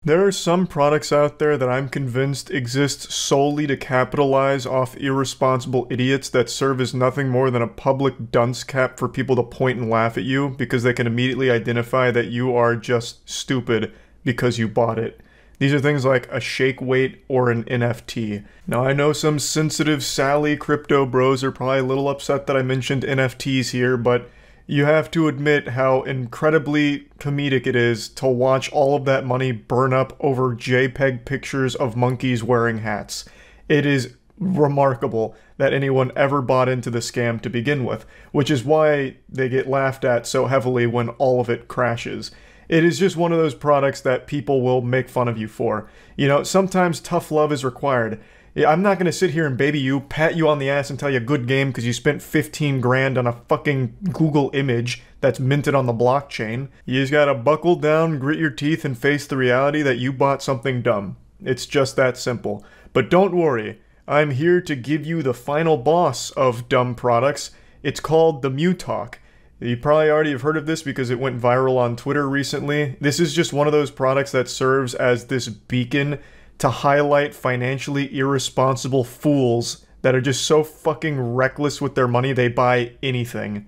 There are some products out there that I'm convinced exist solely to capitalize off irresponsible idiots that serve as nothing more than a public dunce cap for people to point and laugh at you because they can immediately identify that you are just stupid because you bought it. These are things like a shake weight or an NFT. Now I know some sensitive Sally crypto bros are probably a little upset that I mentioned NFTs here, but you have to admit how incredibly comedic it is to watch all of that money burn up over JPEG pictures of monkeys wearing hats. It is remarkable that anyone ever bought into the scam to begin with, which is why they get laughed at so heavily when all of it crashes. It is just one of those products that people will make fun of you for. You know, sometimes tough love is required. I'm not gonna sit here and baby you, pat you on the ass and tell you good game because you spent 15 grand on a fucking Google image that's minted on the blockchain. You just gotta buckle down, grit your teeth, and face the reality that you bought something dumb. It's just that simple. But don't worry, I'm here to give you the final boss of dumb products. It's called the Mutalk. You probably already have heard of this because it went viral on Twitter recently. This is just one of those products that serves as this beacon to highlight financially irresponsible fools that are just so fucking reckless with their money they buy anything.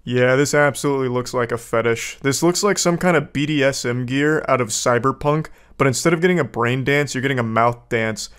Yeah, this absolutely looks like a fetish. This looks like some kind of BDSM gear out of Cyberpunk, but instead of getting a brain dance, you're getting a mouth dance.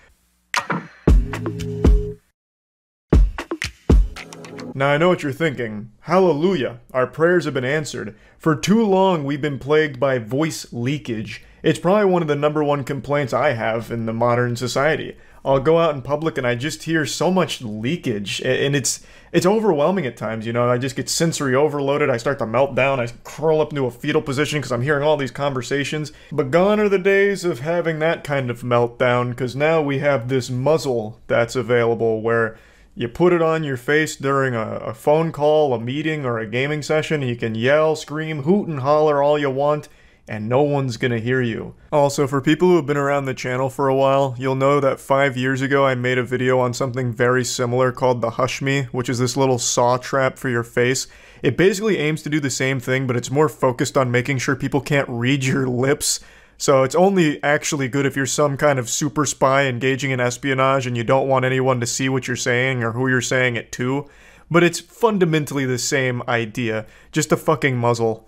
Now I know what you're thinking. Hallelujah, our prayers have been answered. For too long we've been plagued by voice leakage. It's probably one of the #1 complaints I have in the modern society. I'll go out in public and I just hear so much leakage, and it's overwhelming at times, you know. I just get sensory overloaded, I start to melt down, I curl up into a fetal position because I'm hearing all these conversations. But gone are the days of having that kind of meltdown, because now we have this muzzle that's available where you put it on your face during a phone call, a meeting, or a gaming session, and you can yell, scream, hoot, and holler all you want, and no one's gonna hear you. Also, for people who have been around the channel for a while, you'll know that 5 years ago I made a video on something very similar called the Hush Me, which is this little saw trap for your face. It basically aims to do the same thing, but it's more focused on making sure people can't read your lips. So it's only actually good if you're some kind of super spy engaging in espionage and you don't want anyone to see what you're saying or who you're saying it to. But it's fundamentally the same idea, just a fucking muzzle.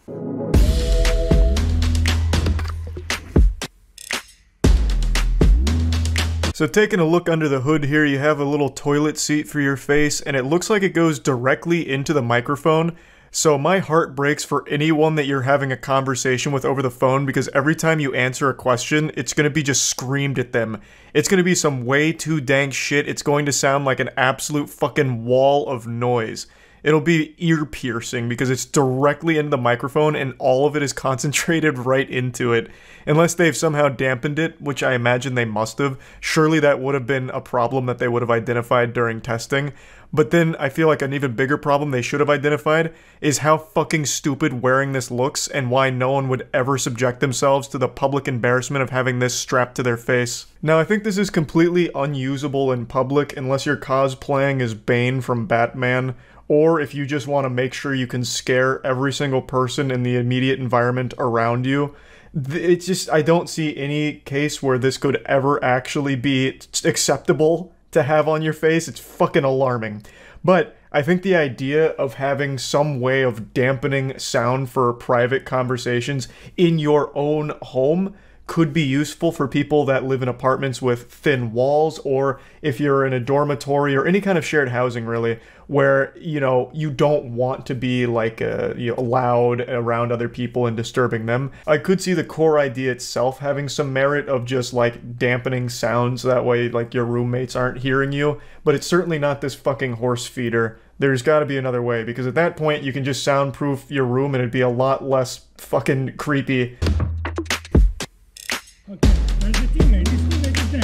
So taking a look under the hood here, you have a little toilet seat for your face, and it looks like it goes directly into the microphone. So my heart breaks for anyone that you're having a conversation with over the phone, because every time you answer a question, it's going to be just screamed at them. It's going to be some way too dank shit. It's going to sound like an absolute fucking wall of noise. It'll be ear-piercing because it's directly into the microphone and all of it is concentrated right into it. Unless they've somehow dampened it, which I imagine they must have. Surely that would have been a problem that they would have identified during testing. But then I feel like an even bigger problem they should have identified is how fucking stupid wearing this looks and why no one would ever subject themselves to the public embarrassment of having this strapped to their face. Now I think this is completely unusable in public unless you're cosplaying as Bane from Batman, or if you just want to make sure you can scare every single person in the immediate environment around you. It's just, I don't see any case where this could ever actually be acceptable to have on your face. It's fucking alarming. But I think the idea of having some way of dampening sound for private conversations in your own home could be useful for people that live in apartments with thin walls, or if you're in a dormitory or any kind of shared housing really, where, you know, you don't want to be like loud around other people and disturbing them. I could see the core idea itself having some merit of just like dampening sounds, that way like your roommates aren't hearing you, but it's certainly not this fucking horse feeder. There's got to be another way, because at that point you can just soundproof your room and it'd be a lot less fucking creepy. Okay, where's the teammate? His teammate is there.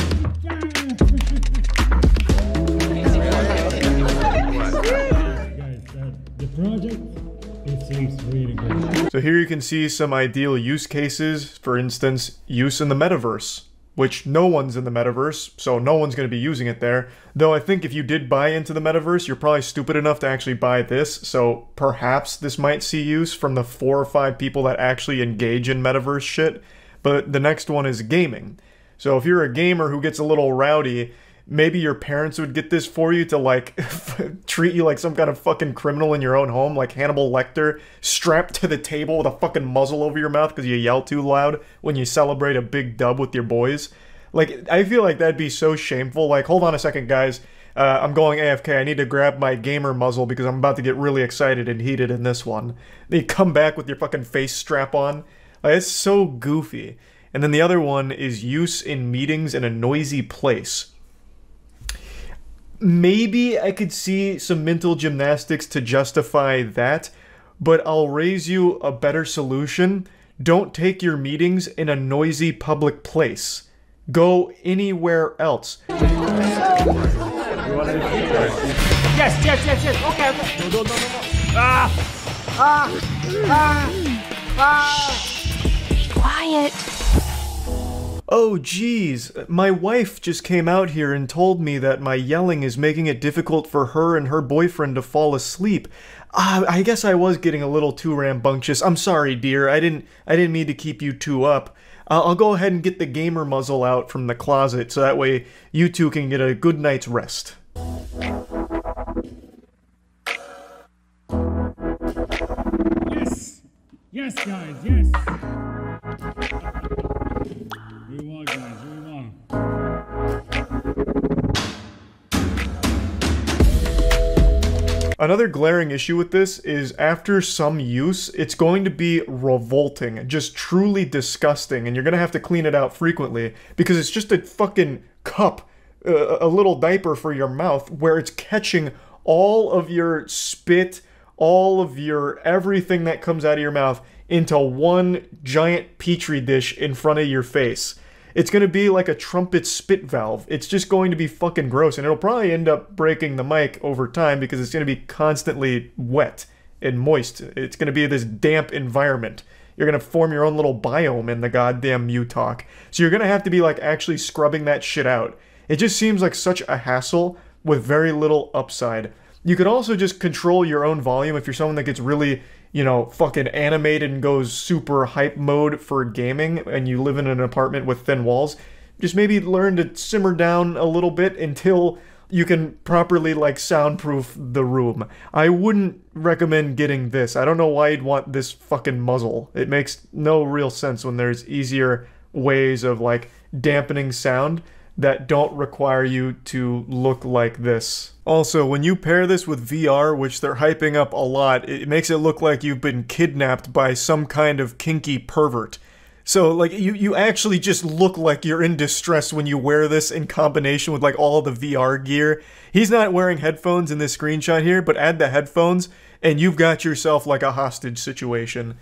Guys, the project, it seems really good. So here you can see some ideal use cases. For instance, use in the metaverse. which no one's in the metaverse, so no one's going to be using it there. Though I think if you did buy into the metaverse, you're probably stupid enough to actually buy this, so perhaps this might see use from the 4 or 5 people that actually engage in metaverse shit. But the next one is gaming. So if you're a gamer who gets a little rowdy, maybe your parents would get this for you to, like, treat you like some kind of fucking criminal in your own home, like Hannibal Lecter, strapped to the table with a fucking muzzle over your mouth because you yell too loud when you celebrate a big dub with your boys. Like, I feel like that'd be so shameful. Like, hold on a second, guys. I'm going AFK. I need to grab my gamer muzzle because I'm about to get really excited and heated in this one. Then you come back with your fucking face strap on. Like, it's so goofy. And then the other one is use in meetings in a noisy place. Maybe I could see some mental gymnastics to justify that, but I'll raise you a better solution. Don't take your meetings in a noisy public place. Go anywhere else. Yes. Okay. No. Quiet. Oh geez, my wife just came out here and told me that my yelling is making it difficult for her and her boyfriend to fall asleep. I guess I was getting a little too rambunctious. I'm sorry, dear. I didn't mean to keep you two up. I'll go ahead and get the gamer muzzle out from the closet so that way you two can get a good night's rest. Yes, guys, yes. We won, guys, we won. Another glaring issue with this is after some use, it's going to be revolting, just truly disgusting, and you're going to have to clean it out frequently because it's just a fucking cup, a little diaper for your mouth where it's catching all of your spit, all of your everything that comes out of your mouth into one giant petri dish in front of your face. It's going to be like a trumpet spit valve. It's just going to be fucking gross, and it'll probably end up breaking the mic over time because it's going to be constantly wet and moist. It's going to be this damp environment. You're going to form your own little biome in the goddamn Mew Talk. So you're going to have to be like actually scrubbing that shit out. It just seems like such a hassle with very little upside. You could also just control your own volume if you're someone that gets really, you know, fucking animated and goes super hype mode for gaming and you live in an apartment with thin walls. Just maybe learn to simmer down a little bit until you can properly, like, soundproof the room. I wouldn't recommend getting this. I don't know why you'd want this fucking muzzle. It makes no real sense when there's easier ways of, like, dampening sound that don't require you to look like this. Also, when you pair this with VR, which they're hyping up a lot, it makes it look like you've been kidnapped by some kind of kinky pervert. So, like, you actually just look like you're in distress when you wear this in combination with, like, all the VR gear. He's not wearing headphones in this screenshot here, but add the headphones, and you've got yourself, like, a hostage situation.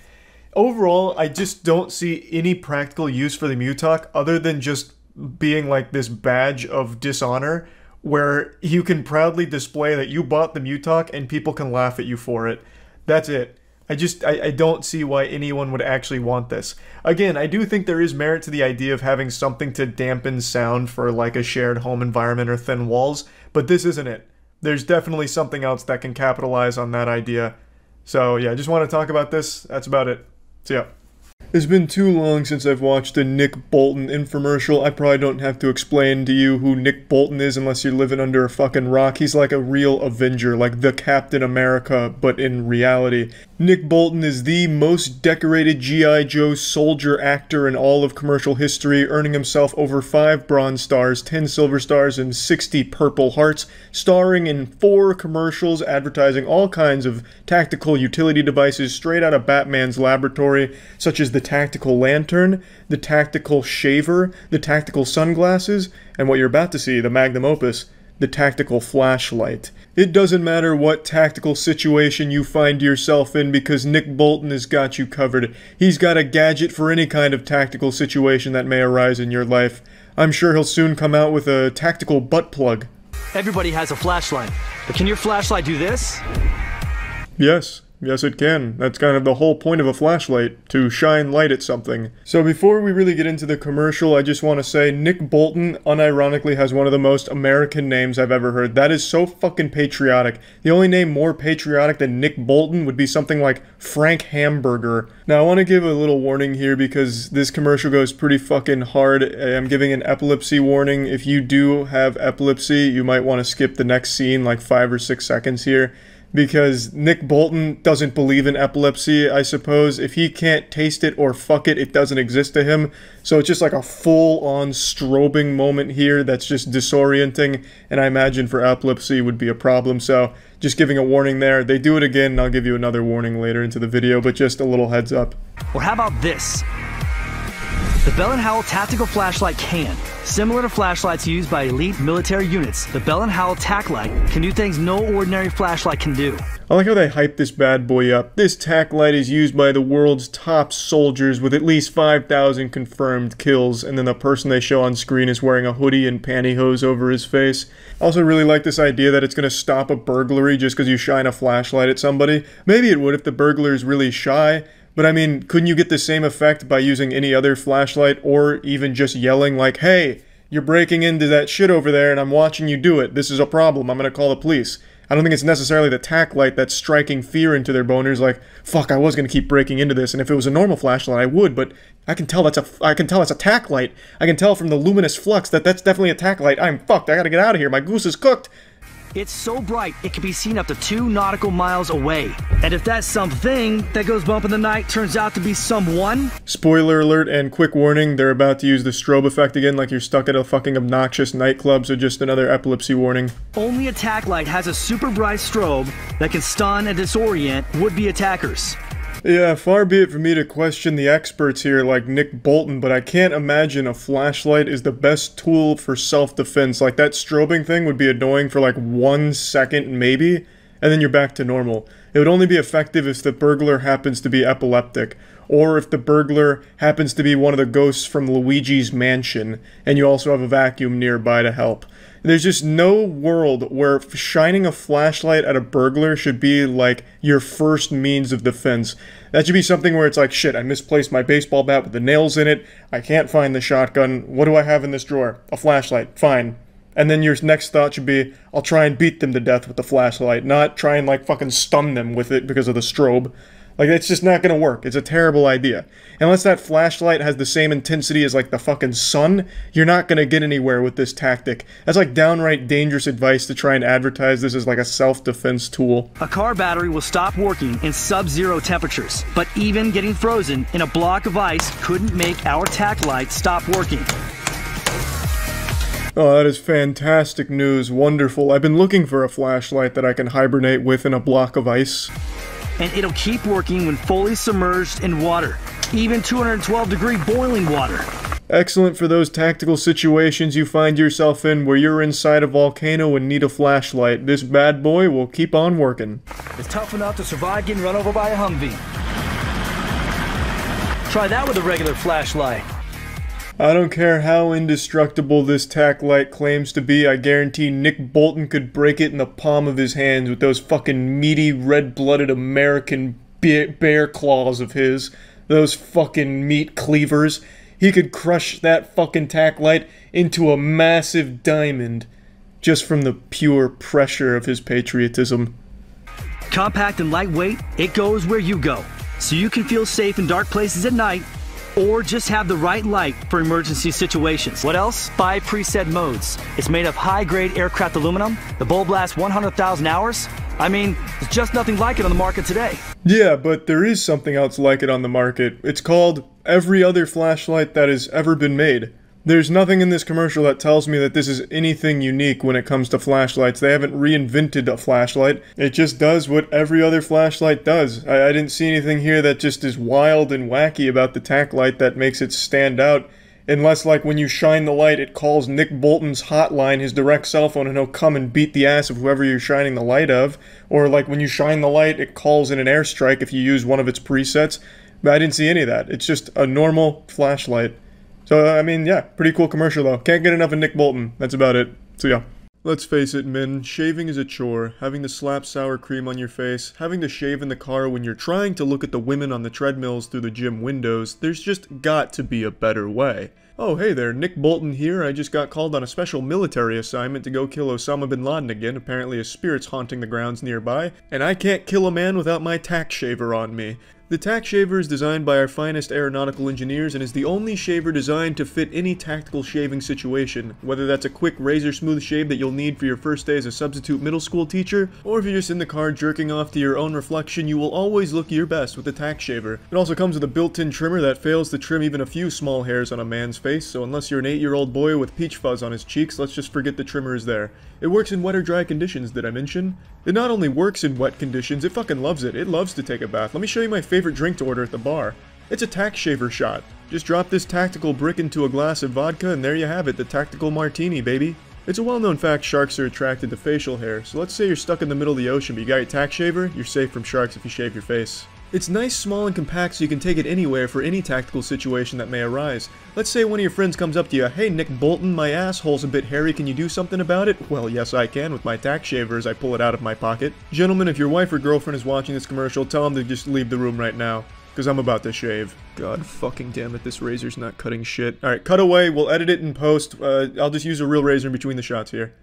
Overall, I just don't see any practical use for the Mew Talk other than just being like this badge of dishonor where you can proudly display that you bought the Mew Talk and people can laugh at you for it. That's it. I don't see why anyone would actually want this. Again, I do think there is merit to the idea of having something to dampen sound for like a shared home environment or thin walls, but this isn't it. There's definitely something else that can capitalize on that idea. So yeah, I just want to talk about this. That's about it. See ya. It's been too long since I've watched a Nick Bolton infomercial. I probably don't have to explain to you who Nick Bolton is unless you're living under a fucking rock. He's like a real Avenger, like the Captain America, but in reality. Nick Bolton is the most decorated G.I. Joe soldier actor in all of commercial history, earning himself over 5 Bronze Stars, 10 Silver Stars, and 60 Purple Hearts, starring in 4 commercials advertising all kinds of tactical utility devices straight out of Batman's laboratory, such as the tactical lantern, the tactical shaver, the tactical sunglasses, and what you're about to see, the magnum opus, the tactical flashlight. It doesn't matter what tactical situation you find yourself in because Nick Bolton has got you covered. He's got a gadget for any kind of tactical situation that may arise in your life. I'm sure he'll soon come out with a tactical butt plug. Everybody has a flashlight, but can your flashlight do this? Yes. Yes, it can. That's kind of the whole point of a flashlight, to shine light at something. So before we really get into the commercial, I just want to say Nick Bolton unironically has one of the most American names I've ever heard. That is so fucking patriotic. The only name more patriotic than Nick Bolton would be something like Frank Hamburger. Now, I want to give a little warning here because this commercial goes pretty fucking hard. I'm giving an epilepsy warning. If you do have epilepsy, you might want to skip the next scene like 5 or 6 seconds here. Because Nick Bolton doesn't believe in epilepsy, I suppose. If he can't taste it or fuck it, it doesn't exist to him. So it's just like a full-on strobing moment here that's just disorienting, and I imagine for epilepsy would be a problem. So just giving a warning there. They do it again, and I'll give you another warning later into the video, but just a little heads up. Or how about this? The Bell & Howell Tactical Flashlight can. Similar to flashlights used by elite military units, the Bell & Howell Tac Light can do things no ordinary flashlight can do. I like how they hype this bad boy up. This tac light is used by the world's top soldiers with at least 5,000 confirmed kills, and then the person they show on screen is wearing a hoodie and pantyhose over his face. I also really like this idea that it's going to stop a burglary just because you shine a flashlight at somebody. Maybe it would if the burglar is really shy. But I mean, couldn't you get the same effect by using any other flashlight or even just yelling like, hey, you're breaking into that shit over there and I'm watching you do it. This is a problem. I'm going to call the police. I don't think it's necessarily the tac light that's striking fear into their boners like, fuck, I was going to keep breaking into this, and if it was a normal flashlight I would, but I can tell that's a tac light. I can tell from the luminous flux that that's definitely a tac light. I'm fucked. I got to get out of here. My goose is cooked. It's so bright, it can be seen up to 2 nautical miles away. And if that something that goes bump in the night turns out to be someone... Spoiler alert and quick warning, they're about to use the strobe effect again like you're stuck at a fucking obnoxious nightclub, so just another epilepsy warning. Only a tac light has a super bright strobe that can stun and disorient would-be attackers. Yeah, far be it for me to question the experts here like Nick Bolton, but I can't imagine a flashlight is the best tool for self-defense. Like, that strobing thing would be annoying for like 1 second maybe, and then you're back to normal. It would only be effective if the burglar happens to be epileptic, or if the burglar happens to be one of the ghosts from Luigi's Mansion, and you also have a vacuum nearby to help. There's just no world where shining a flashlight at a burglar should be like your first means of defense. That should be something where it's like, shit, I misplaced my baseball bat with the nails in it, I can't find the shotgun, what do I have in this drawer? A flashlight, fine. And then your next thought should be, I'll try and beat them to death with the flashlight, not try and like fucking stun them with it because of the strobe. Like, it's just not gonna work. It's a terrible idea. Unless that flashlight has the same intensity as, like, the fucking sun, you're not gonna get anywhere with this tactic. That's, like, downright dangerous advice to try and advertise this as, like, a self-defense tool. A car battery will stop working in sub-zero temperatures, but even getting frozen in a block of ice couldn't make our tac light stop working. Oh, that is fantastic news. Wonderful. I've been looking for a flashlight that I can hibernate with in a block of ice. And it'll keep working when fully submerged in water, even 212-degree boiling water. Excellent for those tactical situations you find yourself in where you're inside a volcano and need a flashlight. This bad boy will keep on working. It's tough enough to survive getting run over by a Humvee. Try that with a regular flashlight. I don't care how indestructible this tac light claims to be, I guarantee Nick Bolton could break it in the palm of his hands with those fucking meaty, red-blooded American bear claws of his. Those fucking meat cleavers. He could crush that fucking tac light into a massive diamond just from the pure pressure of his patriotism. Compact and lightweight, it goes where you go. So you can feel safe in dark places at night, or just have the right light for emergency situations. What else? 5 preset modes. It's made of high-grade aircraft aluminum. The bulb lasts 100,000 hours. I mean, there's just nothing like it on the market today. Yeah, but there is something else like it on the market. It's called every other flashlight that has ever been made. There's nothing in this commercial that tells me that this is anything unique when it comes to flashlights. They haven't reinvented a flashlight. It just does what every other flashlight does. I didn't see anything here that just is wild and wacky about the tac light that makes it stand out. Unless, like, when you shine the light, it calls Nick Bolton's hotline, his direct cell phone, and he'll come and beat the ass of whoever you're shining the light of. Or, like, when you shine the light, it calls in an airstrike if you use one of its presets. But I didn't see any of that. It's just a normal flashlight. So, I mean, yeah, pretty cool commercial, though. Can't get enough of Nick Bolton. That's about it. So, yeah. Let's face it, men, shaving is a chore. Having to slap sour cream on your face, having to shave in the car when you're trying to look at the women on the treadmills through the gym windows, there's just got to be a better way. Oh, hey there, Nick Bolton here. I just got called on a special military assignment to go kill Osama bin Laden again. Apparently a spirit's haunting the grounds nearby, and I can't kill a man without my tack shaver on me. The tack shaver is designed by our finest aeronautical engineers and is the only shaver designed to fit any tactical shaving situation, whether that's a quick razor-smooth shave that you'll need for your first day as a substitute middle school teacher, or if you're just in the car jerking off to your own reflection, you will always look your best with a tack shaver. It also comes with a built-in trimmer that fails to trim even a few small hairs on a man's face, so unless you're an 8-year-old boy with peach fuzz on his cheeks, let's just forget the trimmer is there. It works in wet or dry conditions, did I mention? It not only works in wet conditions, it fucking loves it. It loves to take a bath. Let me show you my favorite drink to order at the bar. It's a tack shaver shot. Just drop this tactical brick into a glass of vodka and there you have it, the tactical martini, baby. It's a well-known fact sharks are attracted to facial hair, so let's say you're stuck in the middle of the ocean but you got your tack shaver, you're safe from sharks if you shave your face. It's nice, small, and compact so you can take it anywhere for any tactical situation that may arise. Let's say one of your friends comes up to you, "Hey Nick Bolton, my asshole's a bit hairy, can you do something about it?" Well, yes I can with my tack shaver as I pull it out of my pocket. Gentlemen, if your wife or girlfriend is watching this commercial, tell them to just leave the room right now, because I'm about to shave. God fucking damn it, this razor's not cutting shit. Alright, cut away, we'll edit it in post. I'll just use a real razor in between the shots here.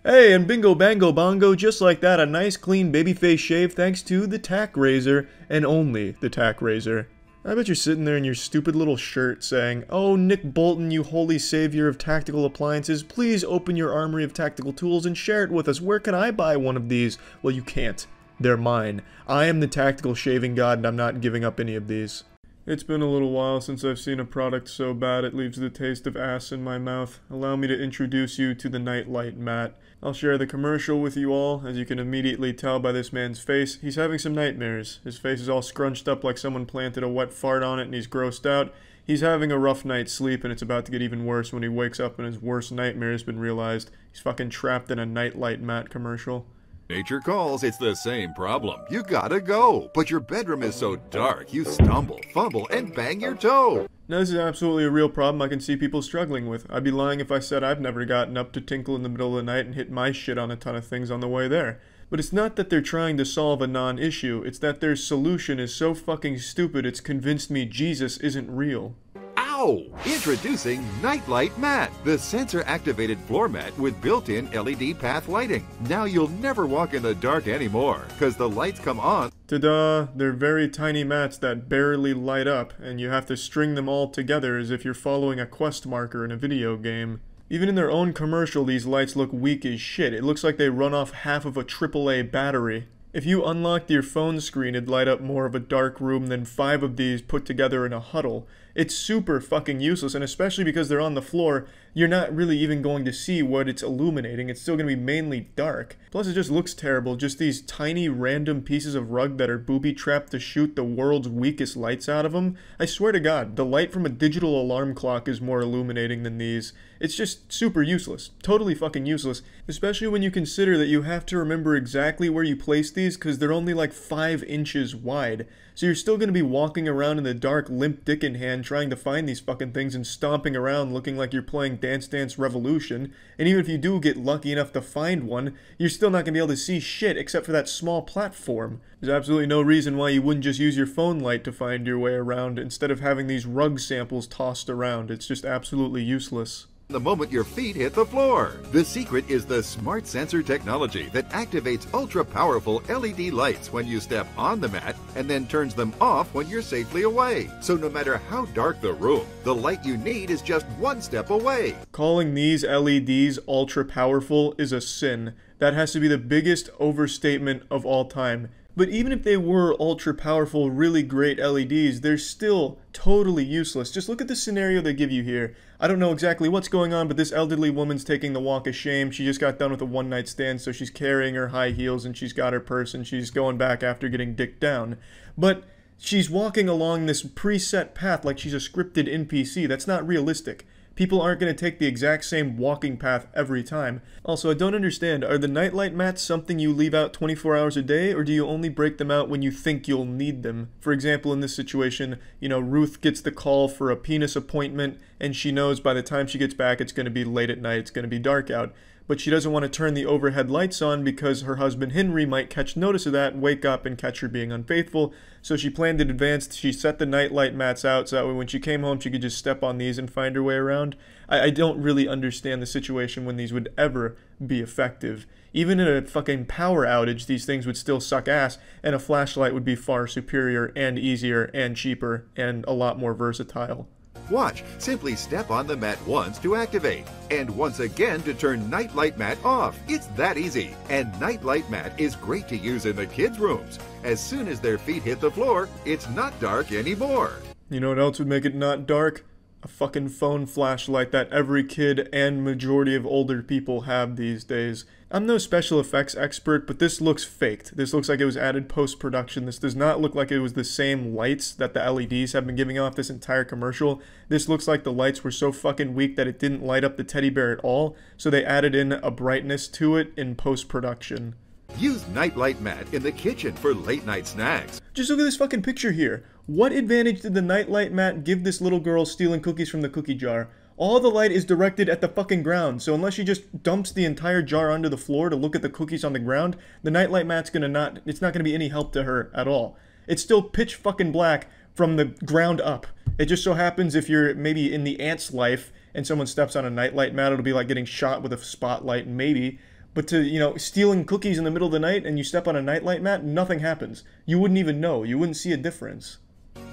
Hey, and bingo bango bongo, just like that, a nice clean babyface shave thanks to the tack razor, and only the tack razor. I bet you're sitting there in your stupid little shirt saying, "Oh, Nick Bolton, you holy savior of tactical appliances, please open your armory of tactical tools and share it with us. Where can I buy one of these?" Well, you can't. They're mine. I am the tactical shaving god and I'm not giving up any of these. It's been a little while since I've seen a product so bad it leaves the taste of ass in my mouth. Allow me to introduce you to the Nightlight Mat. I'll share the commercial with you all. As you can immediately tell by this man's face, he's having some nightmares. His face is all scrunched up like someone planted a wet fart on it and he's grossed out. He's having a rough night's sleep and it's about to get even worse when he wakes up and his worst nightmare has been realized. He's fucking trapped in a Nightlight Mat commercial. Nature calls, it's the same problem. You gotta go, but your bedroom is so dark, you stumble, fumble, and bang your toe. Now this is absolutely a real problem I can see people struggling with. I'd be lying if I said I've never gotten up to tinkle in the middle of the night and hit my shit on a ton of things on the way there. But it's not that they're trying to solve a non-issue, it's that their solution is so fucking stupid it's convinced me Jesus isn't real. Ow! Introducing Nightlight Mat, the sensor-activated floor mat with built-in LED path lighting. Now you'll never walk in the dark anymore, because the lights come on. Ta-da! They're very tiny mats that barely light up, and you have to string them all together as if you're following a quest marker in a video game. Even in their own commercial, these lights look weak as shit. It looks like they run off half of a AAA battery. If you unlocked your phone screen, it'd light up more of a dark room than 5 of these put together in a huddle. It's super fucking useless, and especially because they're on the floor, you're not really even going to see what it's illuminating. It's still going to be mainly dark. Plus it just looks terrible, just these tiny random pieces of rug that are booby-trapped to shoot the world's weakest lights out of them. I swear to God, the light from a digital alarm clock is more illuminating than these. It's just super useless. Totally fucking useless. Especially when you consider that you have to remember exactly where you place these because they're only like 5 inches wide. So you're still going to be walking around in the dark, limp dick in hand, trying to find these fucking things and stomping around looking like you're playing Dance Dance Revolution. And even if you do get lucky enough to find one, you're still not going to be able to see shit except for that small platform. There's absolutely no reason why you wouldn't just use your phone light to find your way around instead of having these rug samples tossed around. It's just absolutely useless. The moment your feet hit the floor. The secret is the smart sensor technology that activates ultra-powerful LED lights when you step on the mat and then turns them off when you're safely away. So no matter how dark the room, the light you need is just one step away. Calling these LEDs ultra-powerful is a sin. That has to be the biggest overstatement of all time. But even if they were ultra-powerful, really great LEDs, they're still totally useless. Just look at the scenario they give you here. I don't know exactly what's going on, but this elderly woman's taking the walk of shame. She just got done with a one-night stand, so she's carrying her high heels and she's got her purse and she's going back after getting dicked down. But she's walking along this preset path like she's a scripted NPC. That's not realistic. People aren't going to take the exact same walking path every time. Also, I don't understand, are the nightlight mats something you leave out 24 hours a day, or do you only break them out when you think you'll need them? For example, in this situation, you know, Ruth gets the call for a penis appointment, and she knows by the time she gets back it's going to be late at night, it's going to be dark out. but she doesn't want to turn the overhead lights on because her husband Henry might catch notice of that, wake up, and catch her being unfaithful. So she planned in advance. She set the night light mats out so that way when she came home she could just step on these and find her way around. I don't really understand the situation when these would ever be effective. Even in a fucking power outage, these things would still suck ass, and a flashlight would be far superior and easier and cheaper and a lot more versatile. Watch. Simply step on the mat once to activate, and once again to turn Night Light Mat off. It's that easy. And Night Light Mat is great to use in the kids' rooms. As soon as their feet hit the floor, it's not dark anymore. You know what else would make it not dark? A fucking phone flashlight that every kid and majority of older people have these days. I'm no special effects expert, but this looks faked. This looks like it was added post-production. This does not look like it was the same lights that the LEDs have been giving off this entire commercial. This looks like the lights were so fucking weak that it didn't light up the teddy bear at all, so they added in a brightness to it in post-production. Use Night Light Mat in the kitchen for late night snacks. Just look at this fucking picture here. What advantage did the Night Light Mat give this little girl stealing cookies from the cookie jar? All the light is directed at the fucking ground, so unless she just dumps the entire jar onto the floor to look at the cookies on the ground, the Night Light Mat's it's not gonna be any help to her at all. It's still pitch fucking black from the ground up. It just so happens if you're maybe in the ant's life and someone steps on a Night Light Mat, it'll be like getting shot with a spotlight, maybe. But to, stealing cookies in the middle of the night and you step on a Night Light Mat, nothing happens. You wouldn't even know. You wouldn't see a difference.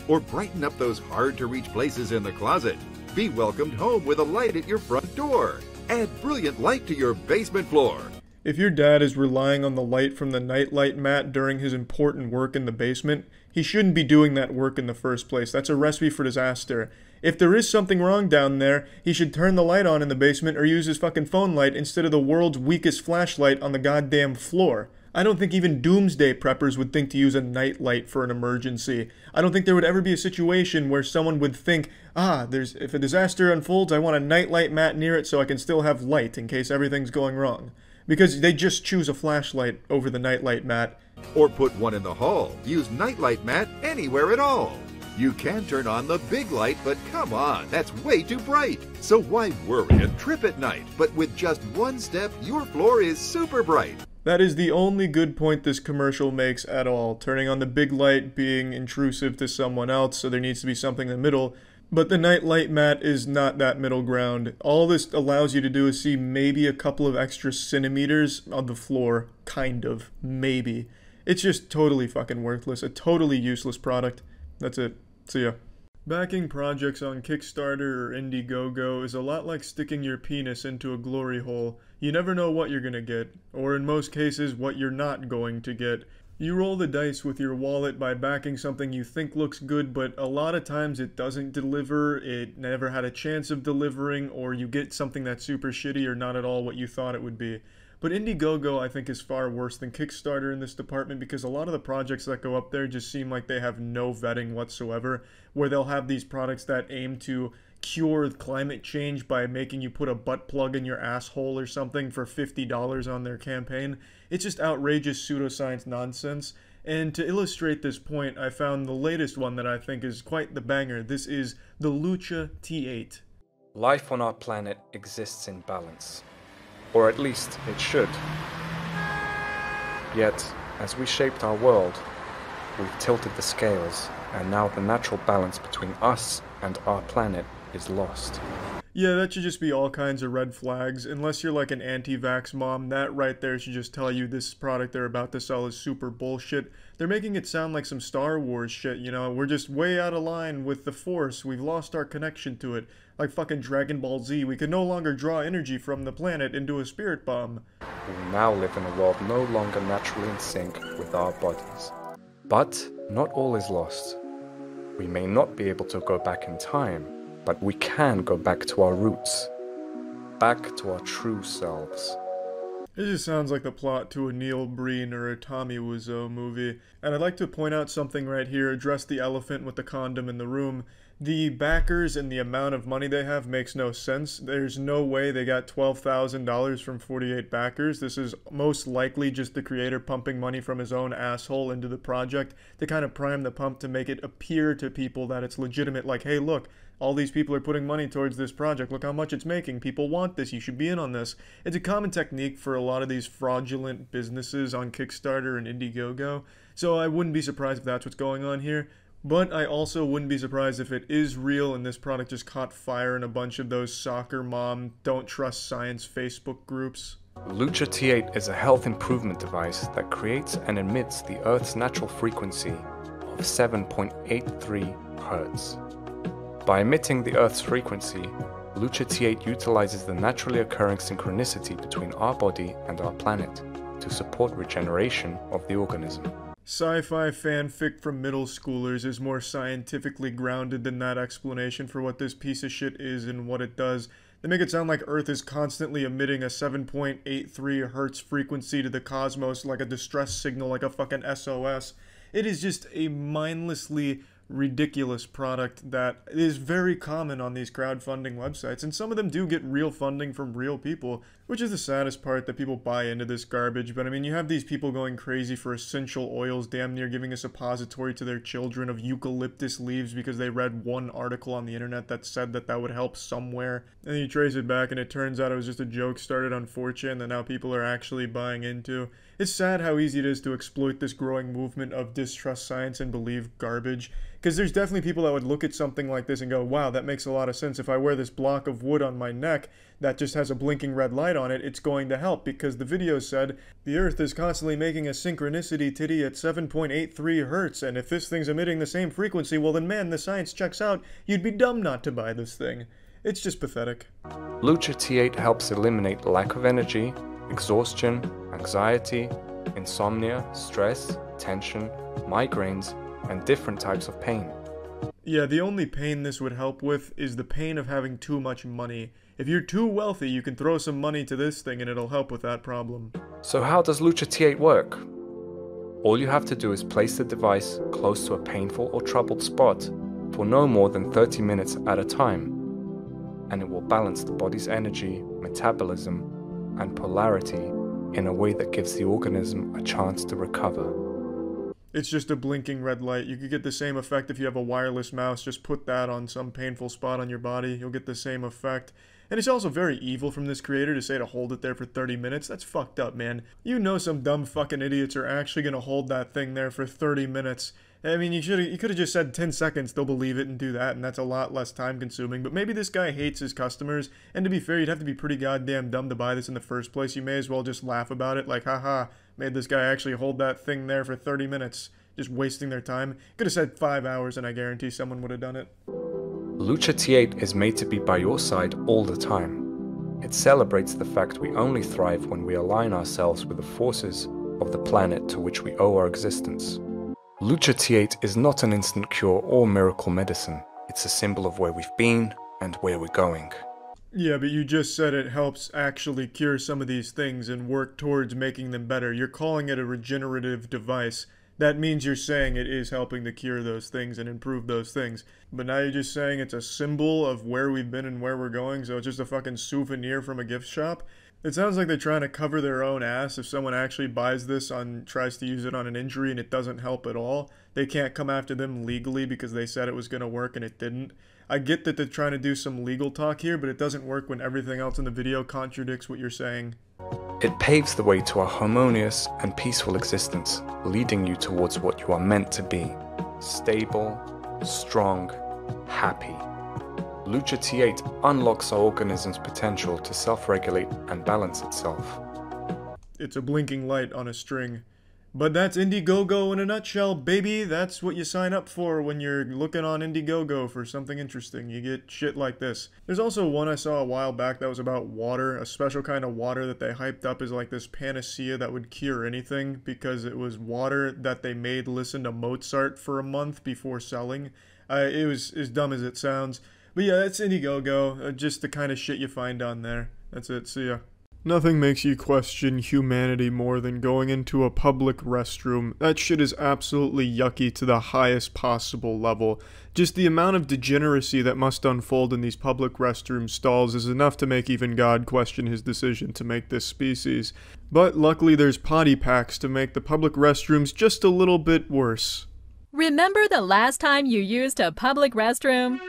Or brighten up those hard-to-reach places in the closet. Be welcomed home with a light at your front door. Add brilliant light to your basement floor. If your dad is relying on the light from the Night Light Mat during his important work in the basement, he shouldn't be doing that work in the first place. That's a recipe for disaster. If there is something wrong down there, he should turn the light on in the basement or use his fucking phone light instead of the world's weakest flashlight on the goddamn floor. I don't think even doomsday preppers would think to use a night light for an emergency. I don't think there would ever be a situation where someone would think, if a disaster unfolds, I want a Night Light Mat near it so I can still have light in case everything's going wrong. Because they just choose a flashlight over the Night Light Mat. Or put one in the hall. Use Night Light Mat anywhere at all. You can turn on the big light, but come on, that's way too bright. So why worry and trip at night? But with just one step, your floor is super bright. That is the only good point this commercial makes at all. Turning on the big light being intrusive to someone else, so there needs to be something in the middle. But the Night Light Mat is not that middle ground. All this allows you to do is see maybe a couple of extra centimeters on the floor. Kind of. Maybe. It's just totally fucking worthless. A totally useless product. That's it. See ya. Backing projects on Kickstarter or Indiegogo is a lot like sticking your penis into a glory hole. You never know what you're gonna get, or in most cases, what you're not going to get. You roll the dice with your wallet by backing something you think looks good, but a lot of times it doesn't deliver, it never had a chance of delivering, or you get something that's super shitty or not at all what you thought it would be. But Indiegogo, I think, is far worse than Kickstarter in this department because a lot of the projects that go up there just seem like they have no vetting whatsoever, where they'll have these products that aim to cure climate change by making you put a butt plug in your asshole or something for $50 on their campaign. It's just outrageous pseudoscience nonsense. And to illustrate this point, I found the latest one that I think is quite the banger. This is the Lucha T8. Life on our planet exists in balance. Or at least it should. Yet, as we shaped our world, we've tilted the scales, and now the natural balance between us and our planet is lost. Yeah, that should just be all kinds of red flags. Unless you're like an anti-vax mom, that right there should just tell you this product they're about to sell is super bullshit. They're making it sound like some Star Wars shit, we're just way out of line with the Force, we've lost our connection to it. Like fucking Dragon Ball Z, we can no longer draw energy from the planet into a spirit bomb. We now live in a world no longer naturally in sync with our bodies. But not all is lost. We may not be able to go back in time, but we can go back to our roots. Back to our true selves. It just sounds like the plot to a Neil Breen or a Tommy Wiseau movie. And I'd like to point out something right here, address the elephant with the condom in the room. The backers and the amount of money they have makes no sense. There's no way they got $12,000 from 48 backers. This is most likely just the creator pumping money from his own asshole into the project to kind of prime the pump to make it appear to people that it's legitimate, like, hey, look, all these people are putting money towards this project. Look how much it's making. People want this. You should be in on this. It's a common technique for a lot of these fraudulent businesses on Kickstarter and Indiegogo. So I wouldn't be surprised if that's what's going on here. But I also wouldn't be surprised if it is real and this product just caught fire in a bunch of those soccer mom, don't trust science Facebook groups. Lucha T8 is a health improvement device that creates and emits the Earth's natural frequency of 7.83 Hz. By emitting the Earth's frequency, Lucha T8 utilizes the naturally occurring synchronicity between our body and our planet to support regeneration of the organism. Sci-fi fanfic from middle schoolers is more scientifically grounded than that explanation for what this piece of shit is and what it does. They make it sound like Earth is constantly emitting a 7.83 Hertz frequency to the cosmos like a distress signal, like a fucking SOS. It is just a mindlessly ridiculous product that is very common on these crowdfunding websites, and some of them do get real funding from real people, which is the saddest part, that people buy into this garbage. But I mean, you have these people going crazy for essential oils, damn near giving a suppository to their children of eucalyptus leaves because they read one article on the internet that said that that would help somewhere, and then you trace it back and it turns out it was just a joke started on 4chan that now people are actually buying into. It's sad how easy it is to exploit this growing movement of distrust science and believe garbage. Because there's definitely people that would look at something like this and go, wow, that makes a lot of sense. If I wear this block of wood on my neck that just has a blinking red light on it, it's going to help. Because the video said, the Earth is constantly making a synchronicity titty at 7.83 Hertz. And if this thing's emitting the same frequency, well then man, the science checks out. You'd be dumb not to buy this thing. It's just pathetic. Lucha T8 helps eliminate lack of energy, exhaustion, anxiety, insomnia, stress, tension, migraines, and different types of pain. Yeah, the only pain this would help with is the pain of having too much money. If you're too wealthy, you can throw some money to this thing and it'll help with that problem. So how does Lucha T8 work? All you have to do is place the device close to a painful or troubled spot for no more than 30 minutes at a time, and it will balance the body's energy, metabolism, and polarity in a way that gives the organism a chance to recover. It's just a blinking red light. You could get the same effect if you have a wireless mouse. Just put that on some painful spot on your body. You'll get the same effect. And it's also very evil from this creator to say to hold it there for 30 minutes. That's fucked up, man. You know some dumb fucking idiots are actually going to hold that thing there for 30 minutes. I mean, you could have just said 10 seconds, they'll believe it and do that, and that's a lot less time consuming. But maybe this guy hates his customers, and to be fair, you'd have to be pretty goddamn dumb to buy this in the first place. You may as well just laugh about it, like, haha, made this guy actually hold that thing there for 30 minutes, just wasting their time. Could have said 5 hours, and I guarantee someone would have done it. Lucha T8 is made to be by your side all the time. It celebrates the fact we only thrive when we align ourselves with the forces of the planet to which we owe our existence. Lucha T8 is not an instant cure or miracle medicine. It's a symbol of where we've been and where we're going. Yeah, but you just said it helps actually cure some of these things and work towards making them better. You're calling it a regenerative device. That means you're saying it is helping to cure those things and improve those things. But now you're just saying it's a symbol of where we've been and where we're going, so it's just a fucking souvenir from a gift shop? It sounds like they're trying to cover their own ass. If someone actually buys this tries to use it on an injury and it doesn't help at all, they can't come after them legally because they said it was going to work and it didn't. I get that they're trying to do some legal talk here, but it doesn't work when everything else in the video contradicts what you're saying. It paves the way to a harmonious and peaceful existence, leading you towards what you are meant to be. Stable, strong, happy. Lucha T8 unlocks our organism's potential to self-regulate and balance itself. It's a blinking light on a string. But that's Indiegogo in a nutshell, baby. That's what you sign up for when you're looking on Indiegogo for something interesting. You get shit like this. There's also one I saw a while back that was about water, a special kind of water that they hyped up as like this panacea that would cure anything because it was water that they made listen to Mozart for a month before selling. It was as dumb as it sounds. But yeah, that's Indiegogo, just the kind of shit you find on there. That's it, see ya. Nothing makes you question humanity more than going into a public restroom. That shit is absolutely yucky to the highest possible level. Just the amount of degeneracy that must unfold in these public restroom stalls is enough to make even God question his decision to make this species. But luckily there's potty packs to make the public restrooms just a little bit worse. Remember the last time you used a public restroom?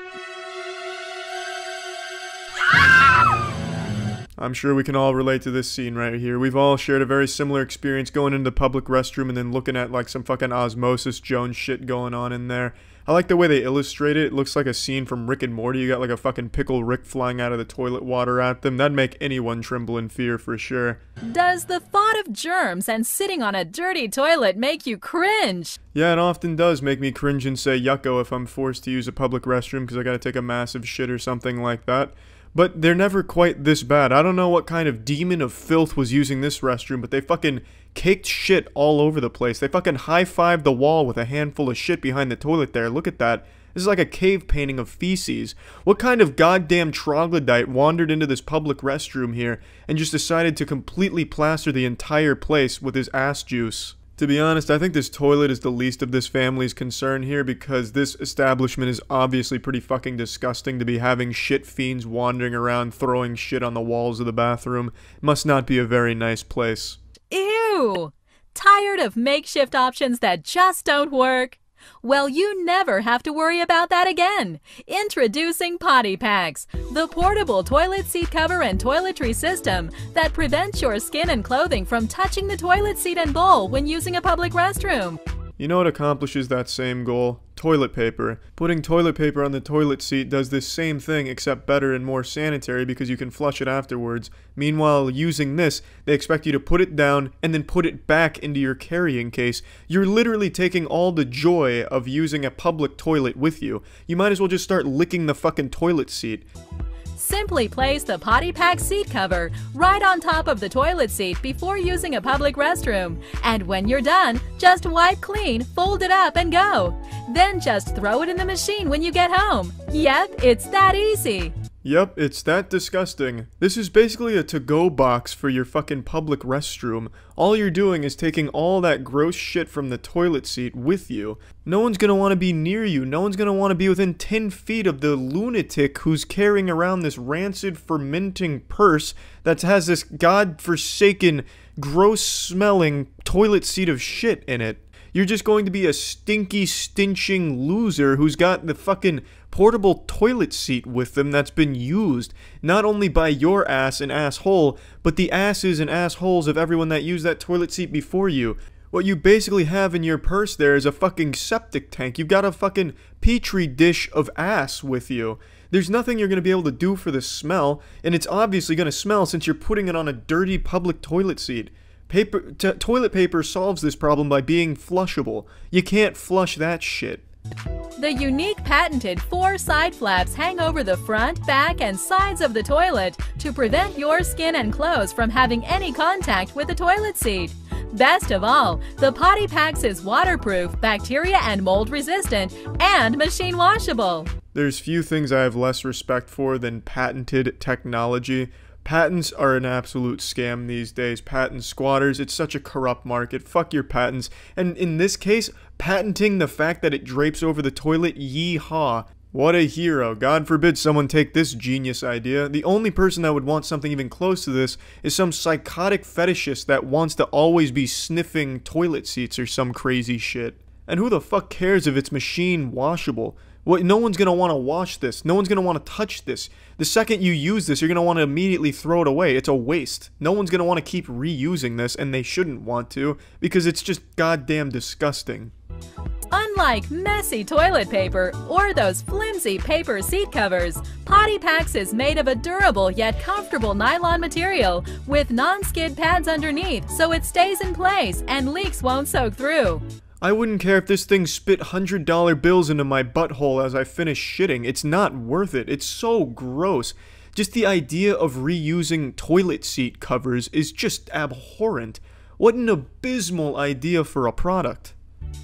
I'm sure we can all relate to this scene right here. We've all shared a very similar experience going into the public restroom and then looking at like some fucking Osmosis Jones shit going on in there. I like the way they illustrate it. It looks like a scene from Rick and Morty. You got like a fucking pickle Rick flying out of the toilet water at them. That'd make anyone tremble in fear for sure. Does the thought of germs and sitting on a dirty toilet make you cringe? Yeah, it often does make me cringe and say yucko if I'm forced to use a public restroom because I gotta take a massive shit or something like that. But they're never quite this bad. I don't know what kind of demon of filth was using this restroom, but they fucking caked shit all over the place. They fucking high-fived the wall with a handful of shit behind the toilet there. Look at that. This is like a cave painting of feces. What kind of goddamn troglodyte wandered into this public restroom here and just decided to completely plaster the entire place with his ass juice? To be honest, I think this toilet is the least of this family's concern here because this establishment is obviously pretty fucking disgusting to be having shit fiends wandering around throwing shit on the walls of the bathroom. It must not be a very nice place. Ew! Tired of makeshift options that just don't work? Well, you never have to worry about that again. Introducing Potty Packs, the portable toilet seat cover and toiletry system that prevents your skin and clothing from touching the toilet seat and bowl when using a public restroom. You know what accomplishes that same goal? Toilet paper. Putting toilet paper on the toilet seat does this same thing except better and more sanitary because you can flush it afterwards. Meanwhile, using this, they expect you to put it down and then put it back into your carrying case. You're literally taking all the joy of using a public toilet with you. You might as well just start licking the fucking toilet seat. Simply place the Potty Pack seat cover right on top of the toilet seat before using a public restroom. And when you're done, just wipe clean, fold it up, and go. Then just throw it in the machine when you get home. Yep, it's that easy. Yep, it's that disgusting. This is basically a to-go box for your fucking public restroom. All you're doing is taking all that gross shit from the toilet seat with you. No one's gonna want to be near you. No one's gonna want to be within 10 feet of the lunatic who's carrying around this rancid, fermenting purse that has this godforsaken, gross-smelling toilet seat of shit in it. You're just going to be a stinky, stinching loser who's got the fucking portable toilet seat with them that's been used, not only by your ass and asshole, but the asses and assholes of everyone that used that toilet seat before you. What you basically have in your purse there is a fucking septic tank. You've got a fucking petri dish of ass with you. There's nothing you're going to be able to do for the smell, and it's obviously going to smell since you're putting it on a dirty public toilet seat. Toilet paper solves this problem by being flushable. You can't flush that shit. The unique patented 4 side flaps hang over the front, back, and sides of the toilet to prevent your skin and clothes from having any contact with the toilet seat. Best of all, the Potty Packs is waterproof, bacteria and mold resistant, and machine washable. There's few things I have less respect for than patented technology. Patents are an absolute scam these days. Patent squatters, it's such a corrupt market. Fuck your patents. And in this case, patenting the fact that it drapes over the toilet, yee-haw. What a hero. God forbid someone take this genius idea. The only person that would want something even close to this is some psychotic fetishist that wants to always be sniffing toilet seats or some crazy shit. And who the fuck cares if it's machine washable? Well, no one's going to want to wash this. No one's going to want to touch this. The second you use this, you're going to want to immediately throw it away. It's a waste. No one's going to want to keep reusing this, and they shouldn't want to, because it's just goddamn disgusting. Unlike messy toilet paper or those flimsy paper seat covers, Potty Packs is made of a durable yet comfortable nylon material with non-skid pads underneath so it stays in place and leaks won't soak through. I wouldn't care if this thing spit $100 bills into my butthole as I finish shitting. It's not worth it. It's so gross. Just the idea of reusing toilet seat covers is just abhorrent. What an abysmal idea for a product.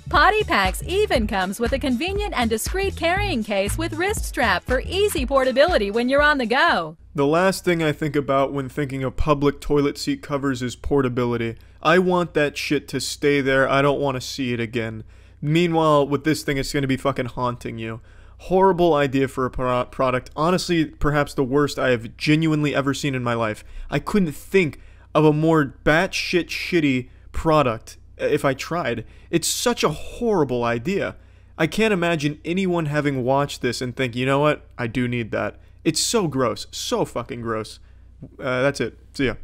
Potty Packs even comes with a convenient and discreet carrying case with wrist strap for easy portability when you're on the go. The last thing I think about when thinking of public toilet seat covers is portability. I want that shit to stay there. I don't want to see it again. Meanwhile, with this thing, it's going to be fucking haunting you. Horrible idea for a product. Honestly, perhaps the worst I have genuinely ever seen in my life. I couldn't think of a more batshit shitty product if I tried. It's such a horrible idea. I can't imagine anyone having watched this and think, you know what? I do need that. It's so gross. So fucking gross. That's it. See ya.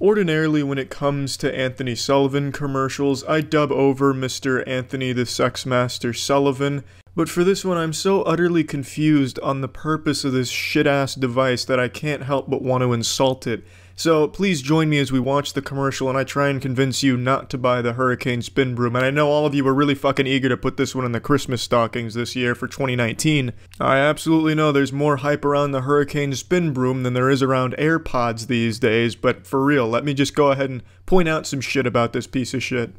Ordinarily, when it comes to Anthony Sullivan commercials, I dub over Mr. Anthony the Sex Master Sullivan, but for this one I'm so utterly confused on the purpose of this shit-ass device that I can't help but want to insult it. So please join me as we watch the commercial and I try and convince you not to buy the Hurricane Spin Broom. And I know all of you were really fucking eager to put this one in the Christmas stockings this year for 2019. I absolutely know there's more hype around the Hurricane Spin Broom than there is around AirPods these days, but for real, let me just go ahead and point out some shit about this piece of shit.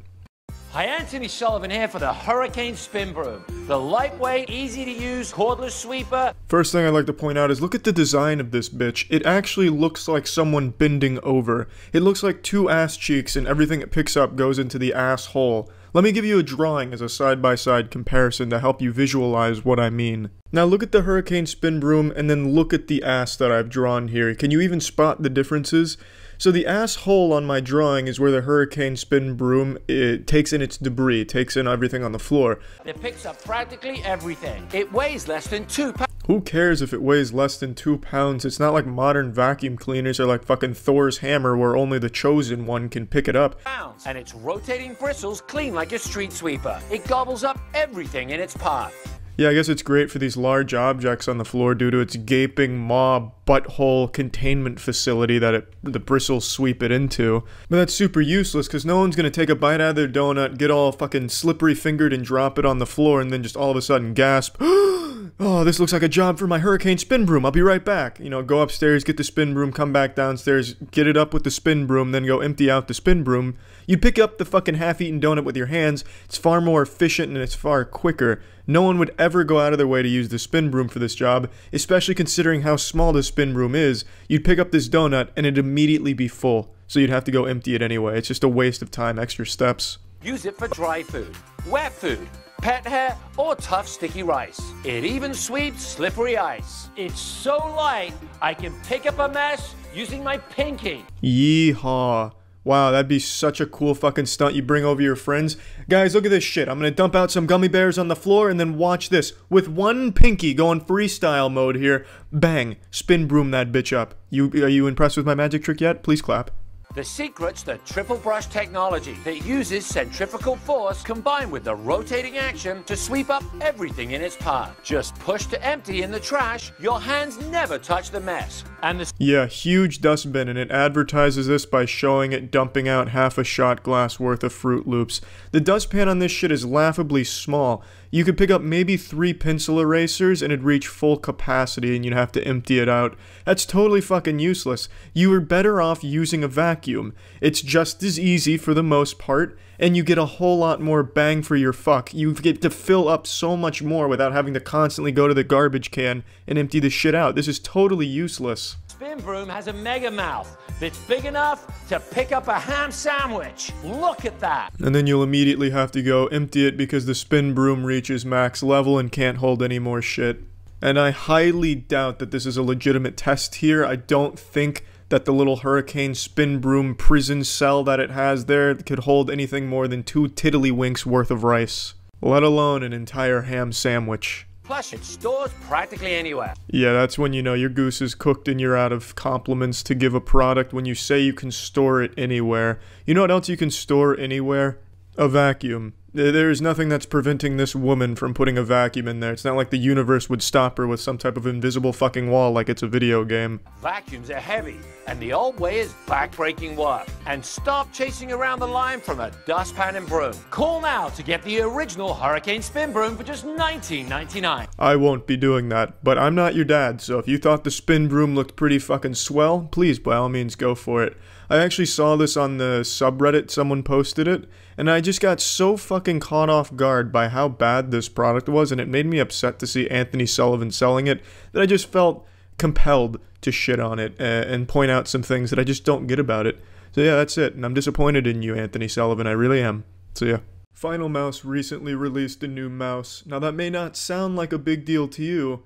Hi, Anthony Sullivan here for the Hurricane Spin Broom. The lightweight, easy-to-use, cordless sweeper. First thing I'd like to point out is look at the design of this bitch. It actually looks like someone bending over. It looks like two ass cheeks and everything it picks up goes into the asshole. Let me give you a drawing as a side-by-side comparison to help you visualize what I mean. Now look at the Hurricane Spin Broom and then look at the ass that I've drawn here. Can you even spot the differences? So the asshole on my drawing is where the Hurricane Spin Broom takes in its debris, takes in everything on the floor. It picks up practically everything. It weighs less than 2 pounds. Who cares if it weighs less than 2 pounds? It's not like modern vacuum cleaners or like fucking Thor's hammer where only the chosen one can pick it up. And its rotating bristles clean like a street sweeper. It gobbles up everything in its path. Yeah, I guess it's great for these large objects on the floor due to its gaping maw butthole containment facility that the bristles sweep it into. But that's super useless because no one's gonna take a bite out of their donut, get all fucking slippery fingered and drop it on the floor and then just all of a sudden gasp, oh, this looks like a job for my Hurricane Spin Broom, I'll be right back. You know, go upstairs, get the spin broom, come back downstairs, get it up with the spin broom, then go empty out the spin broom. You pick up the fucking half-eaten donut with your hands, it's far more efficient and it's far quicker. No one would ever go out of their way to use the spin broom for this job, especially considering how small the spin broom is. You'd pick up this donut and it'd immediately be full, so you'd have to go empty it anyway. It's just a waste of time, extra steps. Use it for dry food, wet food, pet hair, or tough sticky rice. It even sweeps slippery ice. It's so light, I can pick up a mess using my pinky. Yeehaw. Wow, that'd be such a cool fucking stunt you bring over your friends. Guys, look at this shit. I'm gonna dump out some gummy bears on the floor and then watch this. With one pinky going freestyle mode here, bang, spin broom that bitch up. Are you impressed with my magic trick yet? Please clap. The secret's the triple brush technology that uses centrifugal force combined with the rotating action to sweep up everything in its path. Just push to empty in the trash, your hands never touch the mess. And yeah, huge dustbin, and it advertises this by showing it dumping out half a shot glass worth of Fruit Loops. The dustpan on this shit is laughably small. You could pick up maybe 3 pencil erasers and it'd reach full capacity and you'd have to empty it out. That's totally fucking useless. You were better off using a vacuum. It's just as easy for the most part, and you get a whole lot more bang for your fuck. You get to fill up so much more without having to constantly go to the garbage can and empty the shit out. This is totally useless. Spin broom has a mega mouth that's big enough to pick up a ham sandwich. Look at that. And then you'll immediately have to go empty it because the spin broom reaches max level and can't hold any more shit. And I highly doubt that this is a legitimate test here. I don't think that the little Hurricane Spin Broom prison cell that it has there could hold anything more than 2 tiddlywinks worth of rice, let alone an entire ham sandwich. Plus, it stores practically anywhere. Yeah, that's when you know your goose is cooked and you're out of compliments to give a product when you say you can store it anywhere. You know what else you can store anywhere? A vacuum. There's nothing that's preventing this woman from putting a vacuum in there. It's not like the universe would stop her with some type of invisible fucking wall like it's a video game. Vacuums are heavy, and the old way is back-breaking work. And stop chasing around the line from a dustpan and broom. Call now to get the original Hurricane Spin Broom for just $19.99. I won't be doing that, but I'm not your dad, so if you thought the spin broom looked pretty fucking swell, please by all means go for it. I actually saw this on the subreddit, someone posted it, and I just got so fucking caught off guard by how bad this product was, and it made me upset to see Anthony Sullivan selling it, that I just felt compelled to shit on it and point out some things that I just don't get about it. So yeah, that's it. And I'm disappointed in you, Anthony Sullivan. I really am. So yeah. Final Mouse recently released a new mouse. Now that may not sound like a big deal to you,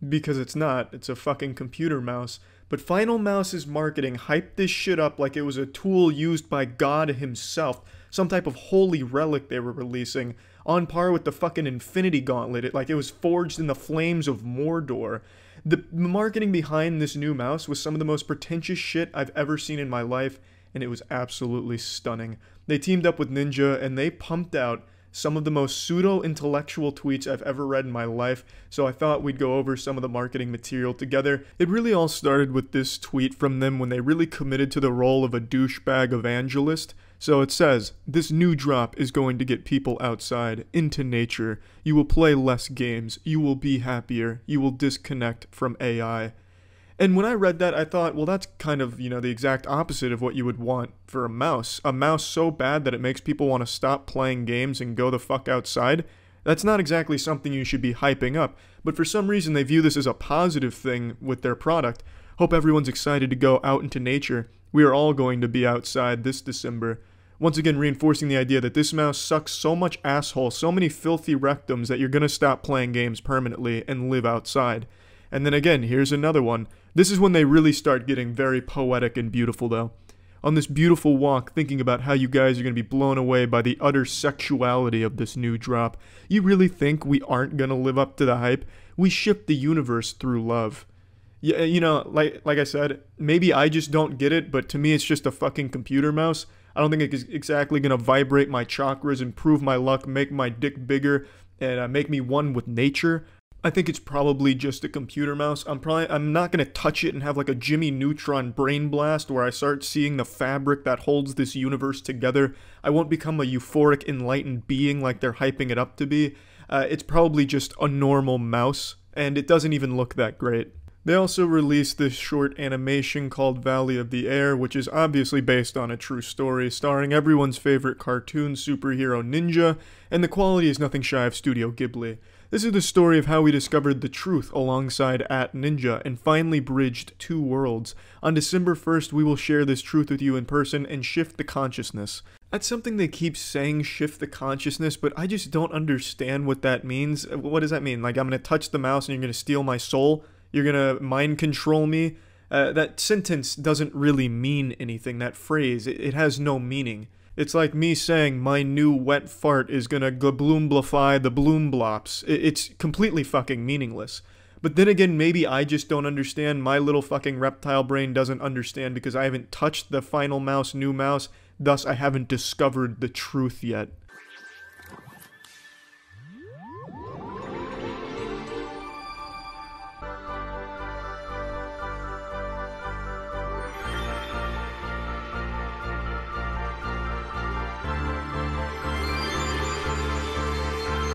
because it's not. It's a fucking computer mouse. But Final Mouse's marketing hyped this shit up like it was a tool used by God himself. Some type of holy relic they were releasing, on par with the fucking Infinity Gauntlet, like it was forged in the flames of Mordor. The marketing behind this new mouse was some of the most pretentious shit I've ever seen in my life, and it was absolutely stunning. They teamed up with Ninja, and they pumped out some of the most pseudo-intellectual tweets I've ever read in my life, so I thought we'd go over some of the marketing material together. It really all started with this tweet from them when they really committed to the role of a douchebag evangelist. So it says, "This new drop is going to get people outside, into nature. You will play less games. You will be happier. You will disconnect from AI." And when I read that, I thought, well, that's kind of, the exact opposite of what you would want for a mouse. A mouse so bad that it makes people want to stop playing games and go the fuck outside. That's not exactly something you should be hyping up. But for some reason, they view this as a positive thing with their product. Hope everyone's excited to go out into nature. We are all going to be outside this December. Once again, reinforcing the idea that this mouse sucks so much asshole, so many filthy rectums that you're going to stop playing games permanently and live outside. And then again, here's another one. This is when they really start getting very poetic and beautiful, though. On this beautiful walk, thinking about how you guys are going to be blown away by the utter sexuality of this new drop. You really think we aren't going to live up to the hype? We ship the universe through love. Yeah, like I said, maybe I just don't get it, but to me it's just a fucking computer mouse. I don't think it's exactly going to vibrate my chakras, improve my luck, make my dick bigger, and make me one with nature. I think it's probably just a computer mouse. I'm not going to touch it and have like a Jimmy Neutron brain blast where I start seeing the fabric that holds this universe together. I won't become a euphoric, enlightened being like they're hyping it up to be. It's probably just a normal mouse, and it doesn't even look that great. They also released this short animation called Valley of the Air, which is obviously based on a true story, starring everyone's favorite cartoon superhero Ninja, and the quality is nothing shy of Studio Ghibli. This is the story of how we discovered the truth alongside @Ninja and finally bridged two worlds. On December 1st, we will share this truth with you in person and shift the consciousness. That's something they keep saying, shift the consciousness, but I just don't understand what that means. What does that mean? Like, I'm going to touch the mouse and you're going to steal my soul? You're going to mind control me? That sentence doesn't really mean anything, that phrase. It has no meaning. It's like me saying my new wet fart is gonna gloomblify the bloomblops. It's completely fucking meaningless. But then again, maybe I just don't understand. My little fucking reptile brain doesn't understand because I haven't touched the final mouse, new mouse. Thus, I haven't discovered the truth yet.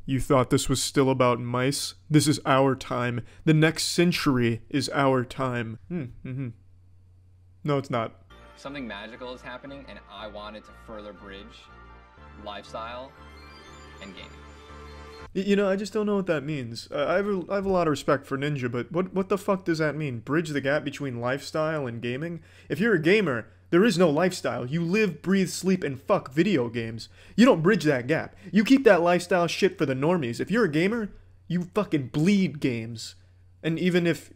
You thought this was still about mice? This is our time. The next century is our time. No, it's not. Something magical is happening, and I wanted to further bridge lifestyle and gaming. I just don't know what that means. I have a lot of respect for Ninja, but what the fuck does that mean? Bridge the gap between lifestyle and gaming? If you're a gamer, there is no lifestyle. You live, breathe, sleep, and fuck video games. You don't bridge that gap. You keep that lifestyle shit for the normies. If you're a gamer, you fucking bleed games. And even if,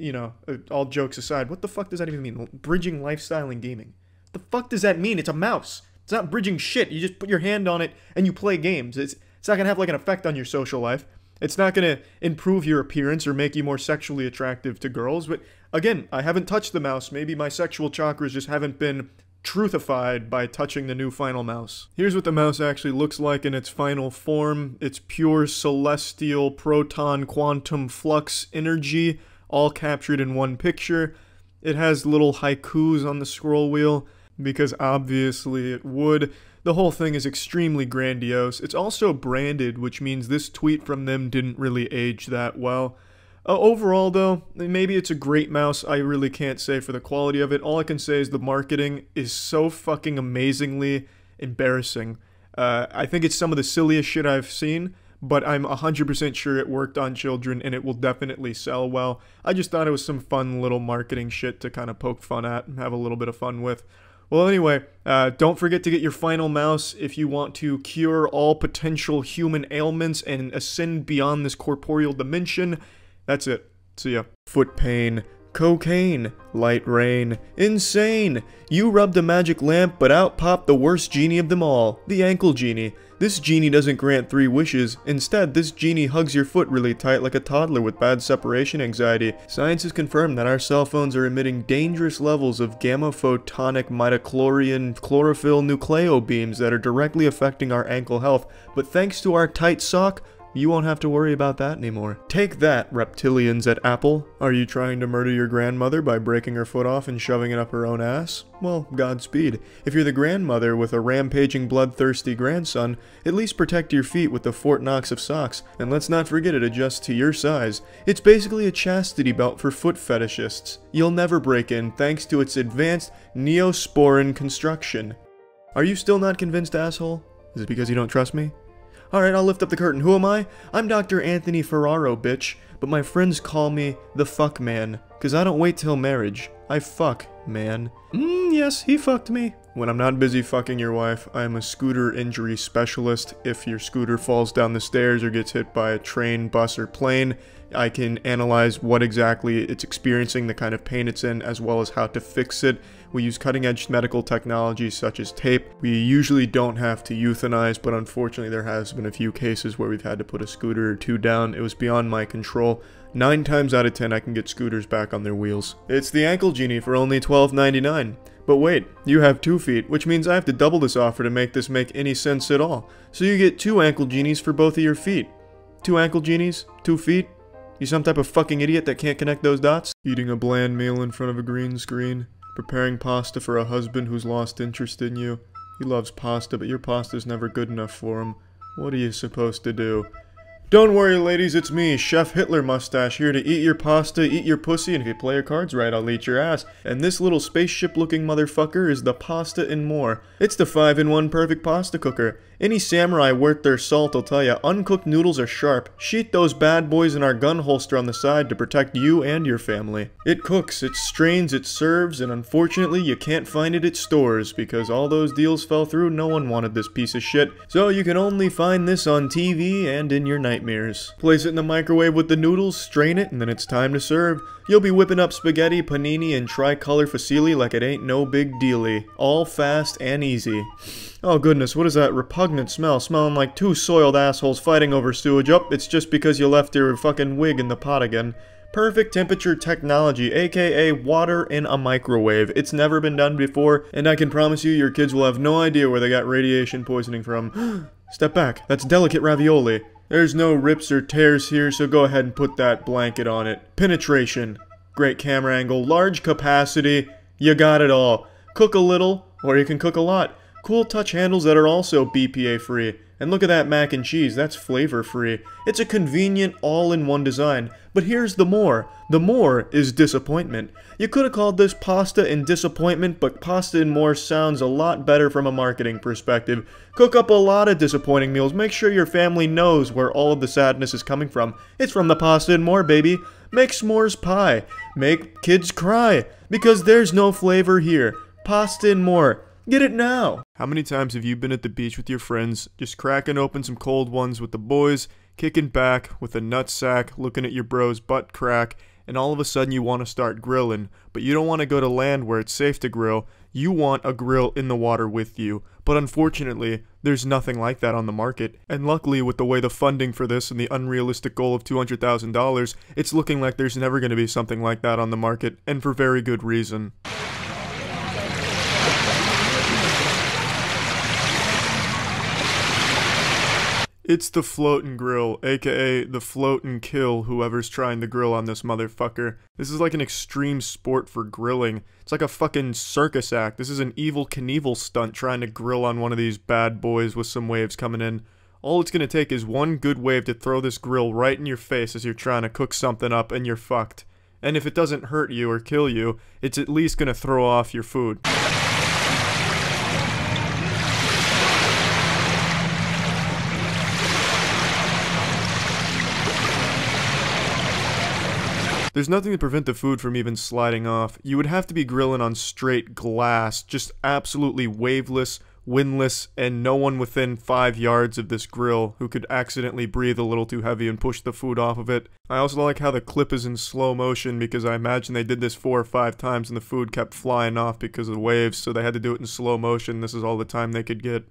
all jokes aside, what the fuck does that even mean? Bridging lifestyle and gaming. The fuck does that mean? It's a mouse. It's not bridging shit. You just put your hand on it and you play games. It's not gonna have like an effect on your social life. It's not gonna improve your appearance or make you more sexually attractive to girls. But again, I haven't touched the mouse. Maybe my sexual chakras just haven't been truthified by touching the new final mouse. Here's what the mouse actually looks like in its final form. It's pure celestial proton quantum flux energy, all captured in one picture. It has little haikus on the scroll wheel, because obviously it would. The whole thing is extremely grandiose. It's also branded, which means this tweet from them didn't really age that well. Overall, though, maybe it's a great mouse. I really can't say for the quality of it. All I can say is the marketing is so fucking amazingly embarrassing. I think it's some of the silliest shit I've seen, but I'm 100% sure it worked on children and it will definitely sell well. I just thought it was some fun little marketing shit to kind of poke fun at and have a little bit of fun with. Well, anyway, don't forget to get your final mouse if you want to cure all potential human ailments and ascend beyond this corporeal dimension. That's it. See ya. Foot pain. Cocaine, light rain, insane. You rubbed a magic lamp, but out popped the worst genie of them all, the ankle genie. This genie doesn't grant 3 wishes. Instead, this genie hugs your foot really tight like a toddler with bad separation anxiety. Science has confirmed that our cell phones are emitting dangerous levels of gamma photonic midichlorian chlorophyll nucleo beams that are directly affecting our ankle health. But thanks to our tight sock, you won't have to worry about that anymore. Take that, reptilians at Apple. Are you trying to murder your grandmother by breaking her foot off and shoving it up her own ass? Well, Godspeed. If you're the grandmother with a rampaging, bloodthirsty grandson, at least protect your feet with the Fort Knox of socks. And let's not forget it adjusts to your size. It's basically a chastity belt for foot fetishists. You'll never break in thanks to its advanced neosporin construction. Are you still not convinced, asshole? Is it because you don't trust me? Alright, I'll lift up the curtain. Who am I? I'm Dr. Anthony Ferraro, bitch. But my friends call me the fuck man. Cause I don't wait till marriage. I fuck, man. Yes, he fucked me. When I'm not busy fucking your wife, I'm a scooter injury specialist. If your scooter falls down the stairs or gets hit by a train, bus, or plane, I can analyze what exactly it's experiencing, the kind of pain it's in, as well as how to fix it. We use cutting-edge medical technology such as tape. We usually don't have to euthanize, but unfortunately there has been a few cases where we've had to put a scooter or 2 down. It was beyond my control. 9 times out of 10 I can get scooters back on their wheels. It's the Ankle Genie for only $12.99. But wait, you have 2 feet, which means I have to double this offer to make this make any sense at all. So you get 2 Ankle Genies for both of your feet. 2 Ankle Genies? 2 feet? You some type of fucking idiot that can't connect those dots? Eating a bland meal in front of a green screen. Preparing pasta for a husband who's lost interest in you. He loves pasta, but your pasta's never good enough for him. What are you supposed to do? Don't worry, ladies, it's me, Chef Hitler Mustache, here to eat your pasta, eat your pussy, and if you play your cards right, I'll eat your ass. And this little spaceship-looking motherfucker is the Pasta and More. It's the 5-in-1 perfect pasta cooker. Any samurai worth their salt will tell you, uncooked noodles are sharp. Sheath those bad boys in our gun holster on the side to protect you and your family. It cooks, it strains, it serves, and unfortunately you can't find it at stores, because all those deals fell through, no one wanted this piece of shit. So you can only find this on TV and in your nightmares. Place it in the microwave with the noodles, strain it, and then it's time to serve. You'll be whipping up spaghetti, panini, and tricolor fusilli like it ain't no big dealy. All fast and easy. Oh goodness, what is that repugnant smell? Smelling like 2 soiled assholes fighting over sewage. Oh, it's just because you left your fucking wig in the pot again. Perfect temperature technology, aka water in a microwave. It's never been done before, and I can promise you your kids will have no idea where they got radiation poisoning from. Step back, that's delicate ravioli. There's no rips or tears here, so go ahead and put that blanket on it. Penetration. Great camera angle, large capacity. You got it all. Cook a little, or you can cook a lot. Cool touch handles that are also BPA free. And look at that mac and cheese, that's flavor free. It's a convenient all-in-one design. But here's the more. The more is disappointment. You could have called this Pasta and Disappointment, but Pasta and More sounds a lot better from a marketing perspective. Cook up a lot of disappointing meals. Make sure your family knows where all of the sadness is coming from. It's from the Pasta and More, baby. Make s'mores pie. Make kids cry. Because there's no flavor here. Pasta and More. Get it now! How many times have you been at the beach with your friends, just cracking open some cold ones with the boys, kicking back with a nutsack, looking at your bro's butt crack, and all of a sudden you want to start grilling, but you don't want to go to land where it's safe to grill, you want a grill in the water with you. But unfortunately, there's nothing like that on the market, and luckily with the way the funding for this and the unrealistic goal of $200,000, it's looking like there's never going to be something like that on the market, and for very good reason. It's the floatin' grill, aka the float and kill whoever's trying to grill on this motherfucker. This is like an extreme sport for grilling. It's like a fucking circus act. This is an Evel Knievel stunt trying to grill on one of these bad boys with some waves coming in. All it's gonna take is one good wave to throw this grill right in your face as you're trying to cook something up and you're fucked. And if it doesn't hurt you or kill you, it's at least gonna throw off your food. There's nothing to prevent the food from even sliding off. You would have to be grilling on straight glass, just absolutely waveless, windless, and no one within 5 yards of this grill who could accidentally breathe a little too heavy and push the food off of it. I also like how the clip is in slow motion because I imagine they did this 4 or 5 times and the food kept flying off because of the waves, so they had to do it in slow motion. This is all the time they could get.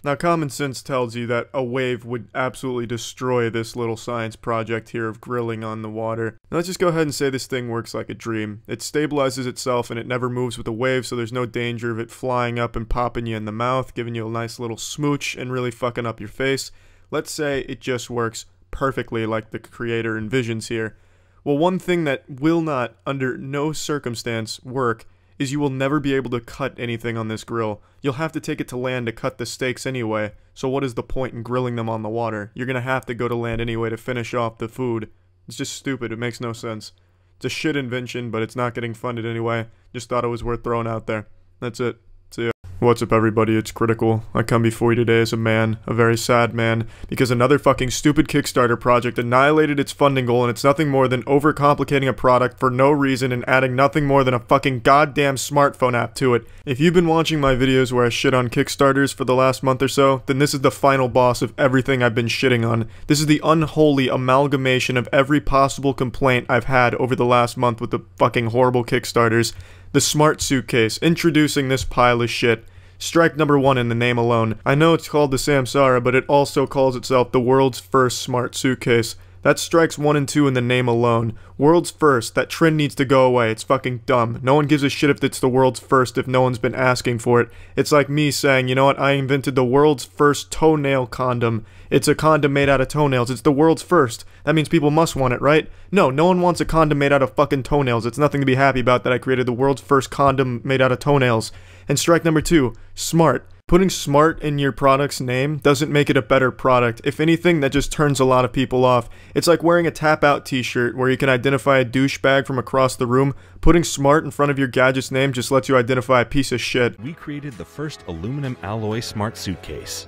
Now, common sense tells you that a wave would absolutely destroy this little science project here of grilling on the water. Now, let's just go ahead and say this thing works like a dream. It stabilizes itself and it never moves with the wave, so there's no danger of it flying up and popping you in the mouth, giving you a nice little smooch and really fucking up your face. Let's say it just works perfectly like the creator envisions here. Well, one thing that will not, under no circumstance, work is you will never be able to cut anything on this grill. You'll have to take it to land to cut the steaks anyway, so what is the point in grilling them on the water? You're gonna have to go to land anyway to finish off the food. It's just stupid, it makes no sense. It's a shit invention, but it's not getting funded anyway. Just thought it was worth throwing out there. That's it. See ya. What's up, everybody? It's Critical. I come before you today as a man, a very sad man, because another fucking stupid Kickstarter project annihilated its funding goal, and it's nothing more than overcomplicating a product for no reason and adding nothing more than a fucking goddamn smartphone app to it. If you've been watching my videos where I shit on Kickstarters for the last month or so, then this is the final boss of everything I've been shitting on. This is the unholy amalgamation of every possible complaint I've had over the last month with the fucking horrible Kickstarters. The Smart Suitcase, introducing this pile of shit. Strike number 1 in the name alone. I know it's called the Samsara, but it also calls itself the world's first smart suitcase. That's strikes 1 and 2 in the name alone. World's first. That trend needs to go away. It's fucking dumb. No one gives a shit if it's the world's first if no one's been asking for it. It's like me saying, you know what, I invented the world's first toenail condom. It's a condom made out of toenails. It's the world's first. That means people must want it, right? No, no one wants a condom made out of fucking toenails. It's nothing to be happy about that I created the world's first condom made out of toenails. And strike number 2, smart. Putting smart in your product's name doesn't make it a better product. If anything, that just turns a lot of people off. It's like wearing a tap-out t-shirt where you can identify a douchebag from across the room. Putting smart in front of your gadget's name just lets you identify a piece of shit. We created the first aluminum alloy smart suitcase.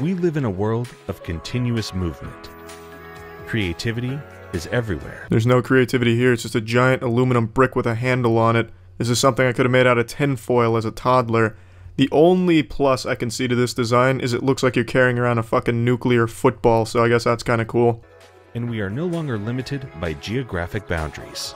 We live in a world of continuous movement. Creativity is everywhere. There's no creativity here, it's just a giant aluminum brick with a handle on it. This is something I could have made out of tinfoil as a toddler. The only plus I can see to this design is it looks like you're carrying around a fucking nuclear football, so I guess that's kinda cool. And we are no longer limited by geographic boundaries.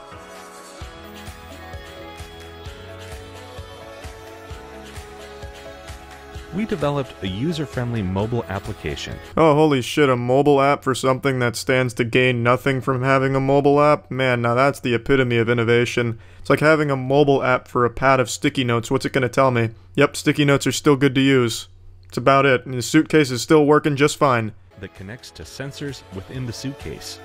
We developed a user-friendly mobile application. Oh, holy shit, a mobile app for something that stands to gain nothing from having a mobile app? Man, now that's the epitome of innovation. It's like having a mobile app for a pad of sticky notes. What's it gonna tell me? Yep, sticky notes are still good to use. That's about it, and the suitcase is still working just fine. That connects to sensors within the suitcase.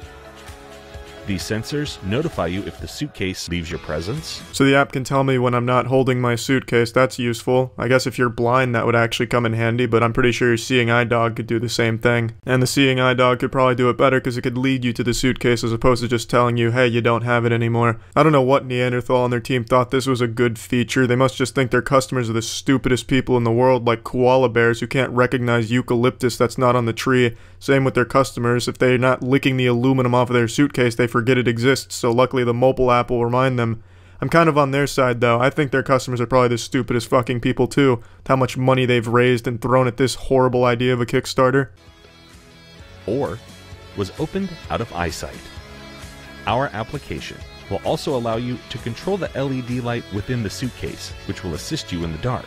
These sensors notify you if the suitcase leaves your presence. So the app can tell me when I'm not holding my suitcase. That's useful. I guess if you're blind that would actually come in handy, but I'm pretty sure your seeing eye dog could do the same thing. And the seeing eye dog could probably do it better because it could lead you to the suitcase as opposed to just telling you, hey, you don't have it anymore. I don't know what Neanderthal and their team thought this was a good feature. They must just think their customers are the stupidest people in the world, like koala bears who can't recognize eucalyptus that's not on the tree. Same with their customers. If they're not licking the aluminum off of their suitcase, they forget it exists, so luckily the mobile app will remind them. I'm kind of on their side though. I think their customers are probably the stupidest fucking people too, with how much money they've raised and thrown at this horrible idea of a Kickstarter. Or was opened out of eyesight. Our application will also allow you to control the LED light within the suitcase, which will assist you in the dark,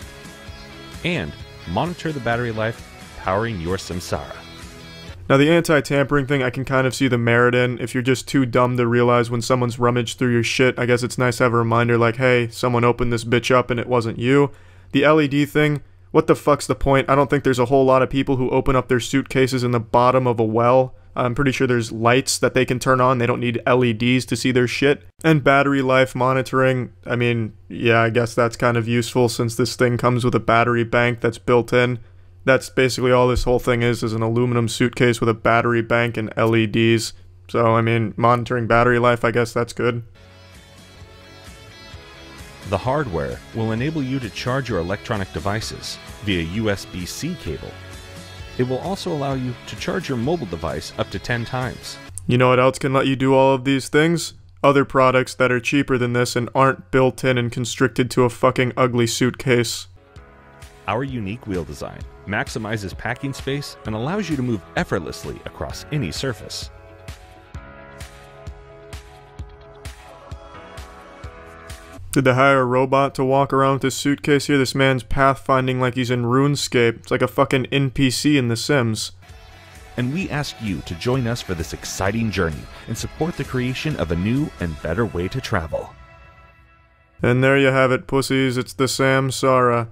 and monitor the battery life powering your samsara. Now the anti-tampering thing I can kind of see the merit in. If you're just too dumb to realize when someone's rummaged through your shit, I guess it's nice to have a reminder like, hey, someone opened this bitch up and it wasn't you. The LED thing, what the fuck's the point? I don't think there's a whole lot of people who open up their suitcases in the bottom of a well. I'm pretty sure there's lights that they can turn on. They don't need LEDs to see their shit. And battery life monitoring, I mean, yeah, I guess that's kind of useful since this thing comes with a battery bank that's built in. That's basically all this whole thing is an aluminum suitcase with a battery bank and LEDs. So, I mean, monitoring battery life, I guess that's good. The hardware will enable you to charge your electronic devices via USB-C cable. It will also allow you to charge your mobile device up to 10 times. You know what else can let you do all of these things? Other products that are cheaper than this and aren't built in and constricted to a fucking ugly suitcase. Our unique wheel design maximizes packing space and allows you to move effortlessly across any surface. Did they hire a robot to walk around with this suitcase here? This man's pathfinding like he's in RuneScape. It's like a fucking NPC in The Sims. And we ask you to join us for this exciting journey and support the creation of a new and better way to travel. And there you have it, pussies. It's the Samsara.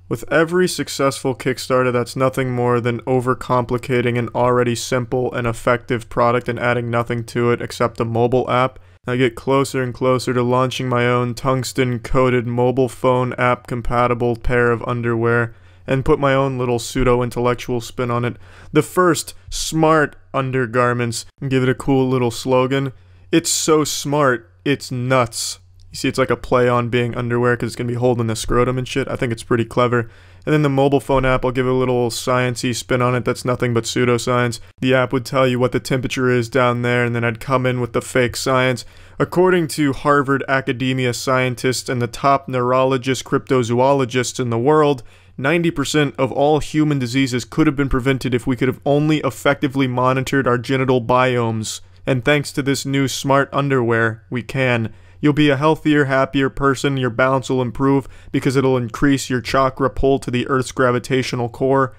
With every successful Kickstarter, that's nothing more than overcomplicating an already simple and effective product and adding nothing to it except a mobile app. I get closer and closer to launching my own tungsten-coated mobile phone app-compatible pair of underwear and put my own little pseudo-intellectual spin on it. The first smart undergarments. Give it a cool little slogan. It's so smart, it's nuts. You see, it's like a play on being underwear because it's going to be holding the scrotum and shit. I think it's pretty clever. And then the mobile phone app, I'll give it a little science-y spin on it that's nothing but pseudoscience. The app would tell you what the temperature is down there, and then I'd come in with the fake science. According to Harvard academia scientists and the top neurologist cryptozoologists in the world, 90% of all human diseases could have been prevented if we could have only effectively monitored our genital biomes. And thanks to this new smart underwear, we can. You'll be a healthier, happier person, your balance will improve because it'll increase your chakra pull to the Earth's gravitational core.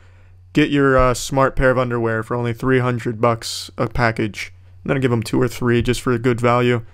Get your smart pair of underwear for only $300 a package. I'm gonna give them 2 or 3 just for a good value.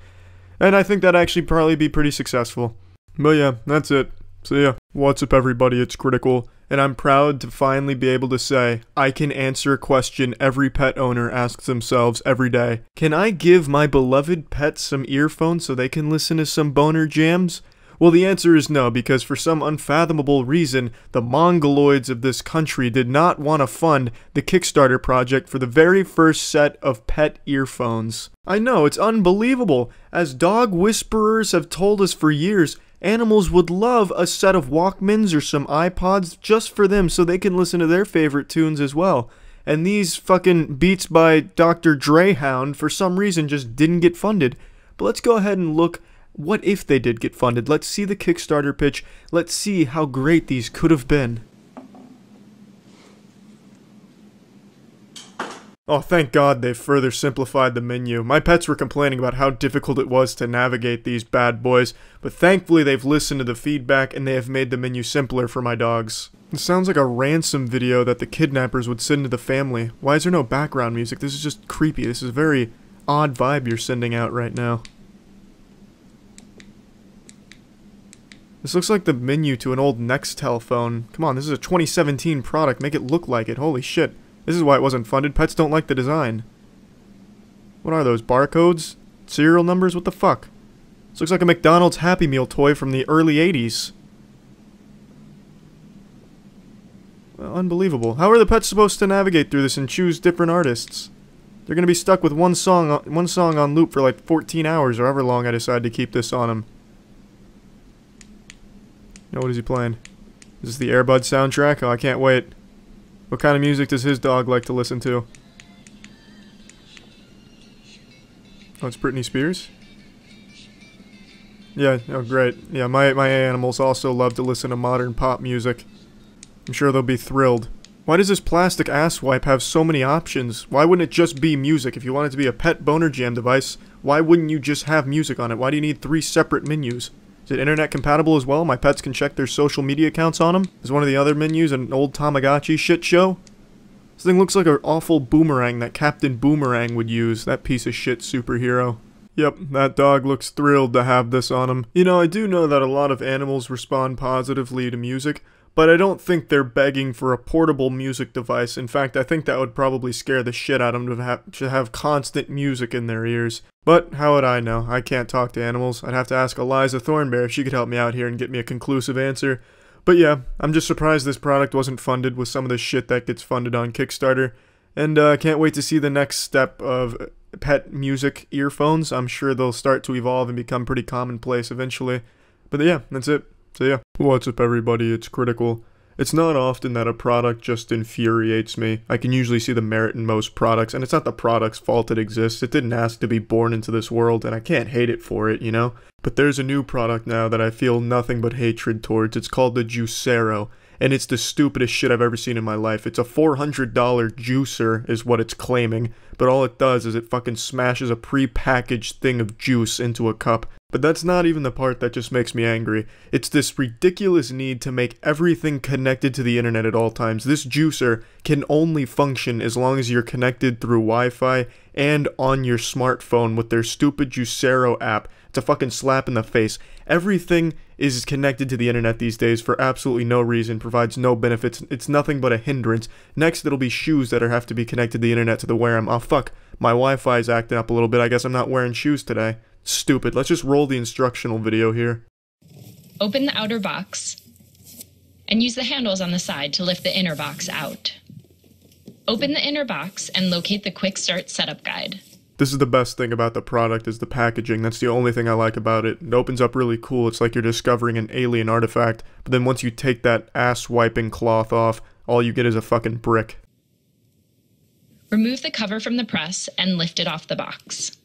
And I think that'd actually probably be pretty successful. But yeah, that's it. So yeah, what's up everybody, it's Critical, and I'm proud to finally be able to say, I can answer a question every pet owner asks themselves every day. Can I give my beloved pets some earphones so they can listen to some boner jams? Well, the answer is no, because for some unfathomable reason, the mongoloids of this country did not want to fund the Kickstarter project for the very first set of pet earphones. I know, it's unbelievable. As dog whisperers have told us for years, animals would love a set of Walkmans or some iPods just for them so they can listen to their favorite tunes as well. And these fucking Beats by Dr. Drehound for some reason just didn't get funded. But let's go ahead and look. What if they did get funded? Let's see the Kickstarter pitch. Let's see how great these could have been. Oh, thank God they've further simplified the menu. My pets were complaining about how difficult it was to navigate these bad boys, but thankfully they've listened to the feedback and they have made the menu simpler for my dogs. It sounds like a ransom video that the kidnappers would send to the family. Why is there no background music? This is just creepy. This is a very odd vibe you're sending out right now. This looks like the menu to an old Nextel phone. Come on, this is a 2017 product. Make it look like it. Holy shit. This is why it wasn't funded. Pets don't like the design. What are those? Barcodes? Serial numbers? What the fuck? This looks like a McDonald's Happy Meal toy from the early 80s. Well, unbelievable. How are the pets supposed to navigate through this and choose different artists? They're gonna be stuck with one song on loop for like 14 hours or however long I decide to keep this on them. Now what is he playing? Is this the Air Bud soundtrack? Oh, I can't wait. What kind of music does his dog like to listen to? Oh, it's Britney Spears? Yeah, oh great. Yeah, my animals also love to listen to modern pop music. I'm sure they'll be thrilled. Why does this plastic ass wipe have so many options? Why wouldn't it just be music? If you want it to be a pet boner jam device, why wouldn't you just have music on it? Why do you need 3 separate menus? Is it internet compatible as well? My pets can check their social media accounts on them? Is one of the other menus an old Tamagotchi shit show? This thing looks like an awful boomerang that Captain Boomerang would use, that piece of shit superhero. Yep, that dog looks thrilled to have this on him. You know, I do know that a lot of animals respond positively to music, but I don't think they're begging for a portable music device. In fact, I think that would probably scare the shit out of them to have constant music in their ears. But how would I know? I can't talk to animals. I'd have to ask Eliza Thornberry if she could help me out here and get me a conclusive answer. But yeah, I'm just surprised this product wasn't funded with some of the shit that gets funded on Kickstarter. And I can't wait to see the next step of pet music earphones. I'm sure they'll start to evolve and become pretty commonplace eventually. But yeah, that's it. So yeah. What's up everybody, it's Critical. It's not often that a product just infuriates me. I can usually see the merit in most products, and it's not the product's fault it exists. It didn't ask to be born into this world, and I can't hate it for it, you know? But there's a new product now that I feel nothing but hatred towards. It's called the Juicero, and it's the stupidest shit I've ever seen in my life. It's a $400 juicer, is what it's claiming, but all it does is it fucking smashes a pre-packaged thing of juice into a cup. But that's not even the part that just makes me angry. It's this ridiculous need to make everything connected to the internet at all times. This juicer can only function as long as you're connected through Wi-Fi and on your smartphone with their stupid Juicero app. It's a fucking slap in the face. Everything is connected to the internet these days for absolutely no reason, provides no benefits. It's nothing but a hindrance. Next, it'll be shoes that have to be connected to the internet to wear them. Oh fuck, my Wi-Fi is acting up a little bit. I guess I'm not wearing shoes today. Stupid. Let's just roll the instructional video here. Open the outer box and use the handles on the side to lift the inner box out. Open the inner box and locate the Quick Start Setup Guide. This is the best thing about the product, is the packaging. That's the only thing I like about it. It opens up really cool. It's like you're discovering an alien artifact, but then once you take that ass-wiping cloth off, all you get is a fucking brick. Remove the cover from the press and lift it off the box.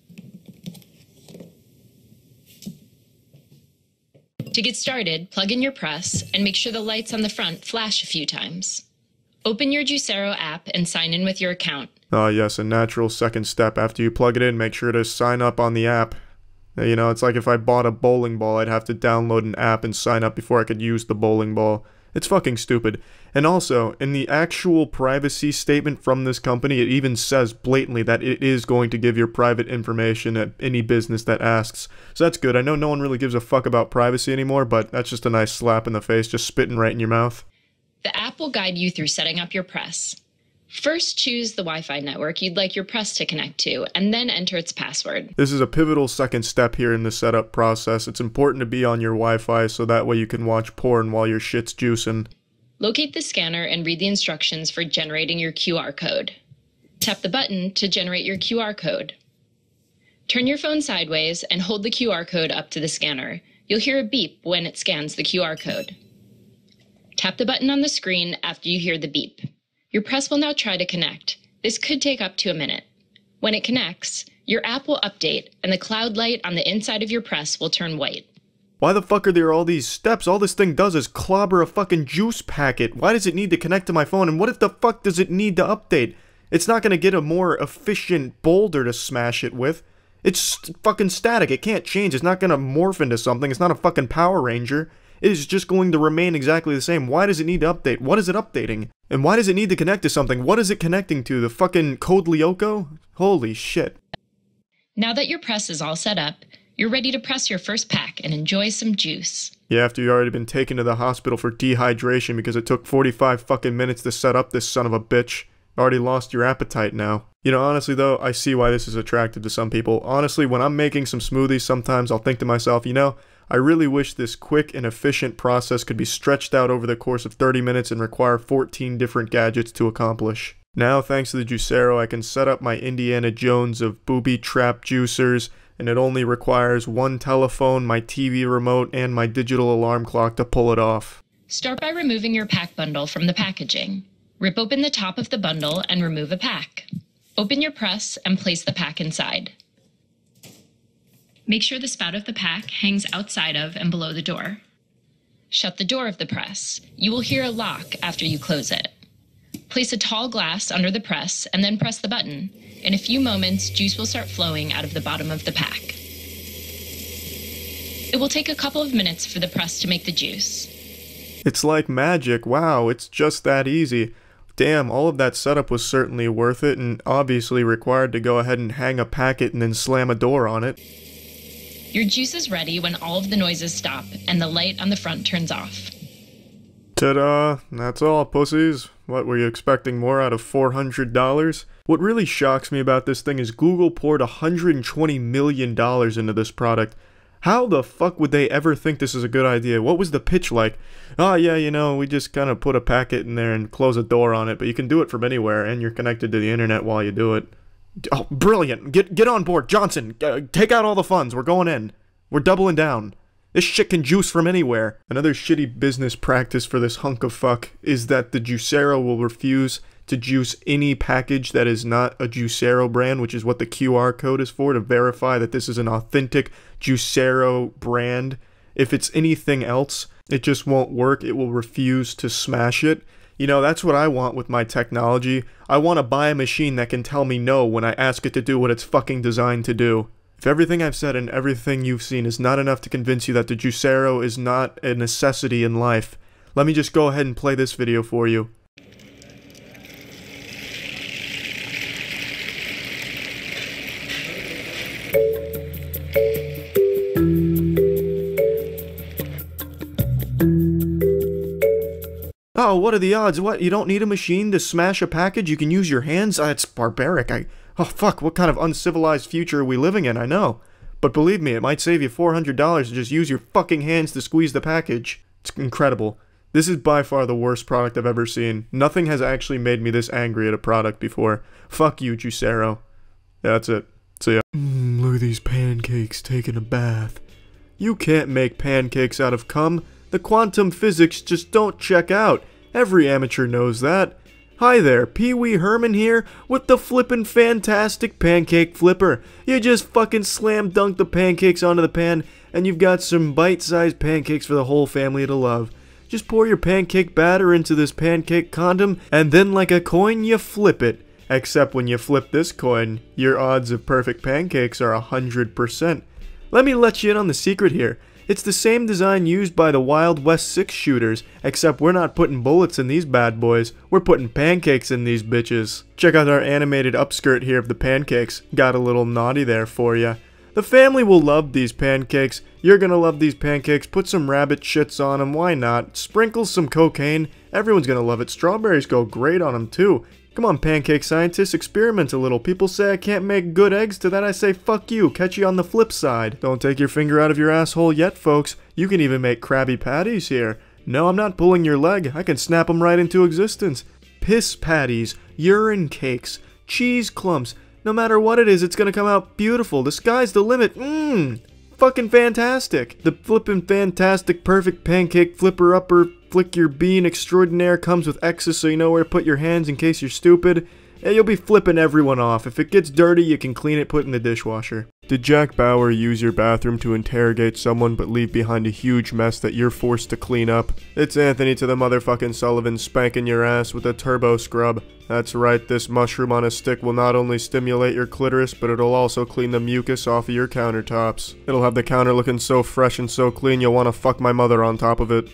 To get started, plug in your press and make sure the lights on the front flash a few times. Open your Juicero app and sign in with your account. Ah yes, a natural second step. After you plug it in, make sure to sign up on the app. You know, it's like if I bought a bowling ball, I'd have to download an app and sign up before I could use the bowling ball. It's fucking stupid. And also, in the actual privacy statement from this company, it even says blatantly that it is going to give your private information at any business that asks. So that's good. I know no one really gives a fuck about privacy anymore, but that's just a nice slap in the face, just spitting right in your mouth. The app will guide you through setting up your press. First, choose the Wi-Fi network you'd like your press to connect to, and then enter its password. This is a pivotal second step here in the setup process. It's important to be on your Wi-Fi so that way you can watch porn while your shit's juicing. Locate the scanner and read the instructions for generating your QR code. Tap the button to generate your QR code. Turn your phone sideways and hold the QR code up to the scanner. You'll hear a beep when it scans the QR code. Tap the button on the screen after you hear the beep. Your press will now try to connect. This could take up to a minute. When it connects, your app will update and the cloud light on the inside of your press will turn white. Why the fuck are there all these steps? All this thing does is clobber a fucking juice packet. Why does it need to connect to my phone? And what if the fuck does it need to update? It's not gonna get a more efficient boulder to smash it with. It's fucking static. It can't change. It's not gonna morph into something. It's not a fucking Power Ranger. It is just going to remain exactly the same. Why does it need to update? What is it updating? And why does it need to connect to something? What is it connecting to? The fucking Code Lyoko? Holy shit. Now that your press is all set up, you're ready to press your first pack and enjoy some juice. Yeah, after you've already been taken to the hospital for dehydration because it took 45 fucking minutes to set up this son of a bitch. Already lost your appetite now. You know, honestly though, I see why this is attractive to some people. Honestly, when I'm making some smoothies, sometimes I'll think to myself, you know, I really wish this quick and efficient process could be stretched out over the course of 30 minutes and require 14 different gadgets to accomplish. Now, thanks to the Juicero, I can set up my Indiana Jones of booby trap juicers, and it only requires one telephone, my TV remote, and my digital alarm clock to pull it off. Start by removing your pack bundle from the packaging. Rip open the top of the bundle and remove a pack. Open your press and place the pack inside. Make sure the spout of the pack hangs outside of and below the door. Shut the door of the press. You will hear a lock after you close it. Place a tall glass under the press and then press the button. In a few moments, juice will start flowing out of the bottom of the pack. It will take a couple of minutes for the press to make the juice. It's like magic. Wow, it's just that easy. Damn, all of that setup was certainly worth it and obviously required to go ahead and hang a packet and then slam a door on it. Your juice is ready when all of the noises stop and the light on the front turns off. Ta-da! That's all, pussies. What, were you expecting more out of $400? What really shocks me about this thing is Google poured $120 million into this product. How the fuck would they ever think this is a good idea? What was the pitch like? Oh yeah, you know, we just kind of put a packet in there and close a door on it, but you can do it from anywhere and you're connected to the internet while you do it. Oh, brilliant. Get on board. Johnson, take out all the funds. We're going in. We're doubling down. This shit can juice from anywhere. Another shitty business practice for this hunk of fuck is that the Juicero will refuse to juice any package that is not a Juicero brand, which is what the QR code is for, to verify that this is an authentic Juicero brand. If it's anything else, it just won't work. It will refuse to smash it. You know, that's what I want with my technology. I want to buy a machine that can tell me no when I ask it to do what it's fucking designed to do. If everything I've said and everything you've seen is not enough to convince you that the Juicero is not a necessity in life, let me just go ahead and play this video for you. Oh, what are the odds? What, you don't need a machine to smash a package? You can use your hands? It's barbaric. Oh fuck, what kind of uncivilized future are we living in? I know. But believe me, it might save you $400 to just use your fucking hands to squeeze the package. It's incredible. This is by far the worst product I've ever seen. Nothing has actually made me this angry at a product before. Fuck you, Juicero. Yeah, that's it. See ya. Look at these pancakes taking a bath. You can't make pancakes out of cum. The quantum physics just don't check out. Every amateur knows that. Hi there, Pee Wee Herman here with the flippin' fantastic pancake flipper. You just fucking slam dunk the pancakes onto the pan and you've got some bite-sized pancakes for the whole family to love. Just pour your pancake batter into this pancake condom and then like a coin you flip it. Except when you flip this coin, your odds of perfect pancakes are 100%. Let me let you in on the secret here. It's the same design used by the Wild West 6 shooters, except we're not putting bullets in these bad boys, we're putting pancakes in these bitches. Check out our animated upskirt here of the pancakes, got a little naughty there for ya. The family will love these pancakes, you're gonna love these pancakes, put some rabbit shits on them, why not? Sprinkle some cocaine, everyone's gonna love it, strawberries go great on them too. Come on, pancake scientists, experiment a little. People say I can't make good eggs, to that I say fuck you, catch you on the flip side. Don't take your finger out of your asshole yet, folks. You can even make Krabby Patties here. No, I'm not pulling your leg, I can snap them right into existence. Piss patties, urine cakes, cheese clumps, no matter what it is, it's gonna come out beautiful. The sky's the limit. Fucking fantastic. The flippin' fantastic perfect pancake flipper upper flick your bean extraordinaire comes with X's so you know where to put your hands in case you're stupid. And you'll be flipping everyone off. If it gets dirty, you can clean it, put it in the dishwasher. Did Jack Bauer use your bathroom to interrogate someone but leave behind a huge mess that you're forced to clean up? It's Anthony to the motherfucking Sullivan spanking your ass with a turbo scrub. That's right, this mushroom on a stick will not only stimulate your clitoris, but it'll also clean the mucus off of your countertops. It'll have the counter looking so fresh and so clean you'll want to fuck my mother on top of it.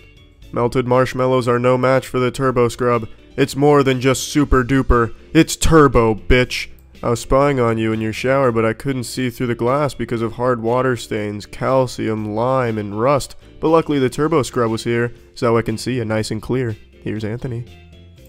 Melted marshmallows are no match for the turbo scrub. It's more than just super duper. It's turbo, bitch. I was spying on you in your shower, but I couldn't see through the glass because of hard water stains, calcium, lime, and rust. But luckily the turbo scrub was here, so I can see you nice and clear. Here's Anthony.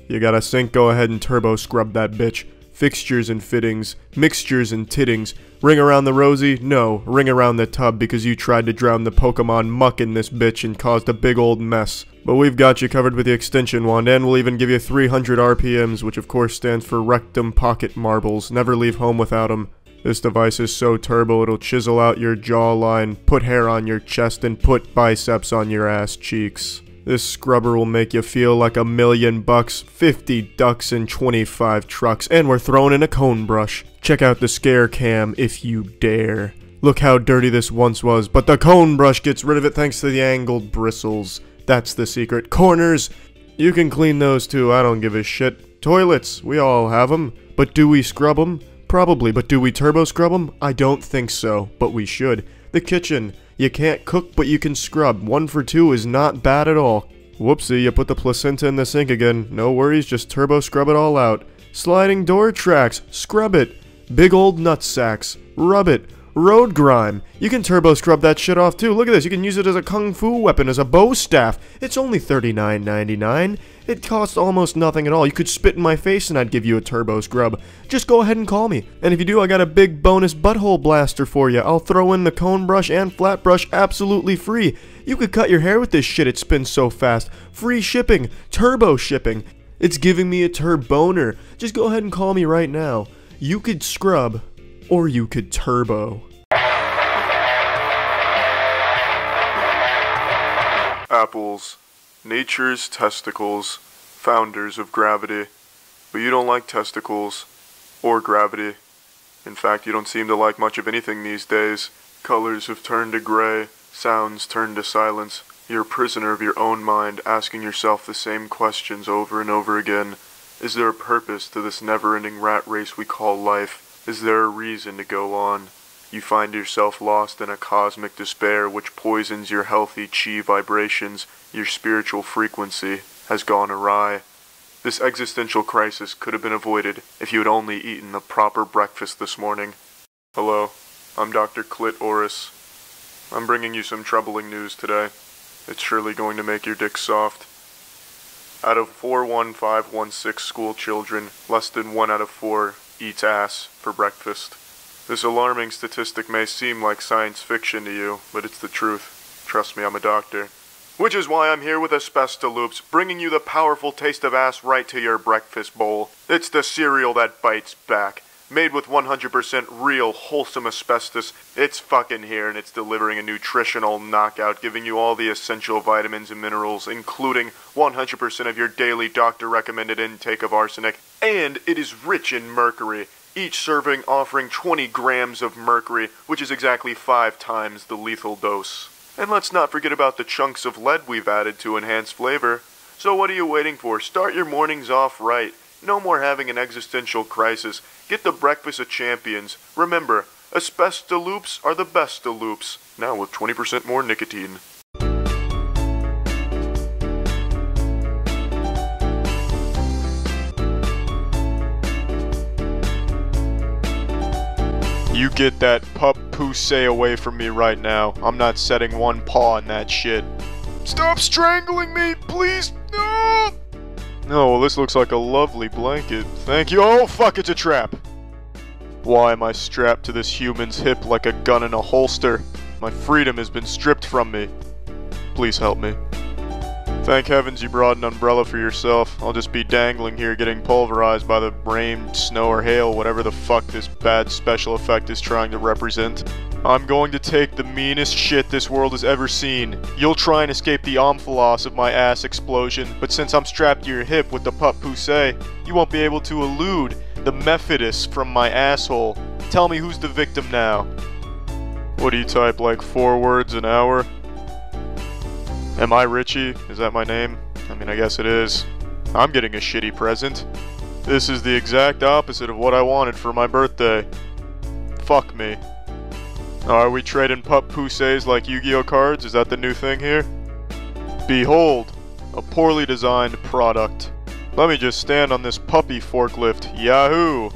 You got a sink, go ahead and turbo scrub that bitch. Fixtures and fittings, mixtures and tittings. Ring around the rosy? No, ring around the tub because you tried to drown the Pokemon muck in this bitch and caused a big old mess. But we've got you covered with the extension wand, and we'll even give you 300 RPMs, which of course stands for Rectum Pocket Marbles. Never leave home without them. This device is so turbo it'll chisel out your jawline, put hair on your chest, and put biceps on your ass cheeks. This scrubber will make you feel like $1,000,000, 50 ducks, and 25 trucks, and we're throwing in a cone brush. Check out the scare cam if you dare. Look how dirty this once was, but the cone brush gets rid of it thanks to the angled bristles. That's the secret. Corners! You can clean those too, I don't give a shit. Toilets, we all have them. But do we scrub them? Probably, but do we turbo scrub them? I don't think so, but we should. The kitchen. You can't cook, but you can scrub. 1 for 2 is not bad at all. Whoopsie, you put the placenta in the sink again. No worries, just turbo scrub it all out. Sliding door tracks. Scrub it. Big old nut sacks. Rub it. Road grime. You can turbo scrub that shit off too. Look at this. You can use it as a kung fu weapon, as a bow staff. It's only $39.99. It costs almost nothing at all. You could spit in my face and I'd give you a turbo scrub. Just go ahead and call me. And if you do, I got a big bonus butthole blaster for you. I'll throw in the cone brush and flat brush absolutely free. You could cut your hair with this shit. It spins so fast. Free shipping. Turbo shipping. It's giving me a turboner. Just go ahead and call me right now. You could scrub, or you could turbo. Apples, nature's testicles, founders of gravity. But you don't like testicles, or gravity. In fact, you don't seem to like much of anything these days. Colors have turned to gray, sounds turned to silence. You're a prisoner of your own mind, asking yourself the same questions over and over again. Is there a purpose to this never-ending rat race we call life? Is there a reason to go on? You find yourself lost in a cosmic despair which poisons your healthy chi vibrations. Your spiritual frequency has gone awry. This existential crisis could have been avoided if you had only eaten the proper breakfast this morning. Hello, I'm Dr. Clit Oris. I'm bringing you some troubling news today. It's surely going to make your dick soft. Out of 41516 school children, less than 1 out of 4 eats ass for breakfast. This alarming statistic may seem like science fiction to you, but it's the truth. Trust me, I'm a doctor. Which is why I'm here with Asbestoloops, bringing you the powerful taste of ass right to your breakfast bowl. It's the cereal that bites back. Made with 100% real, wholesome asbestos, it's fucking here and it's delivering a nutritional knockout, giving you all the essential vitamins and minerals, including 100% of your daily doctor-recommended intake of arsenic. And it is rich in mercury, each serving offering 20 grams of mercury, which is exactly 5 times the lethal dose. And let's not forget about the chunks of lead we've added to enhance flavor. So what are you waiting for? Start your mornings off right. No more having an existential crisis. Get the breakfast of champions. Remember, Asbestoloops are the best of loops. Now with 20% more nicotine. You get that Puppoose away from me right now. I'm not setting one paw on that shit. Stop strangling me, please! No! Oh, well, this looks like a lovely blanket. Thank you. Oh, fuck, it's a trap! Why am I strapped to this human's hip like a gun in a holster? My freedom has been stripped from me. Please help me. Thank heavens you brought an umbrella for yourself. I'll just be dangling here getting pulverized by the rain, snow, or hail, whatever the fuck this bad special effect is trying to represent. I'm going to take the meanest shit this world has ever seen. You'll try and escape the omphalos of my ass explosion, but since I'm strapped to your hip with the Puppoose, you won't be able to elude the Fetish from my asshole. Tell me who's the victim now. What do you type, like 4 words an hour? Am I Richie? Is that my name? I mean, I guess it is. I'm getting a shitty present. This is the exact opposite of what I wanted for my birthday. Fuck me. Are we trading Puppooses like Yu-Gi-Oh cards? Is that the new thing here? Behold, a poorly designed product. Let me just stand on this puppy forklift. Yahoo!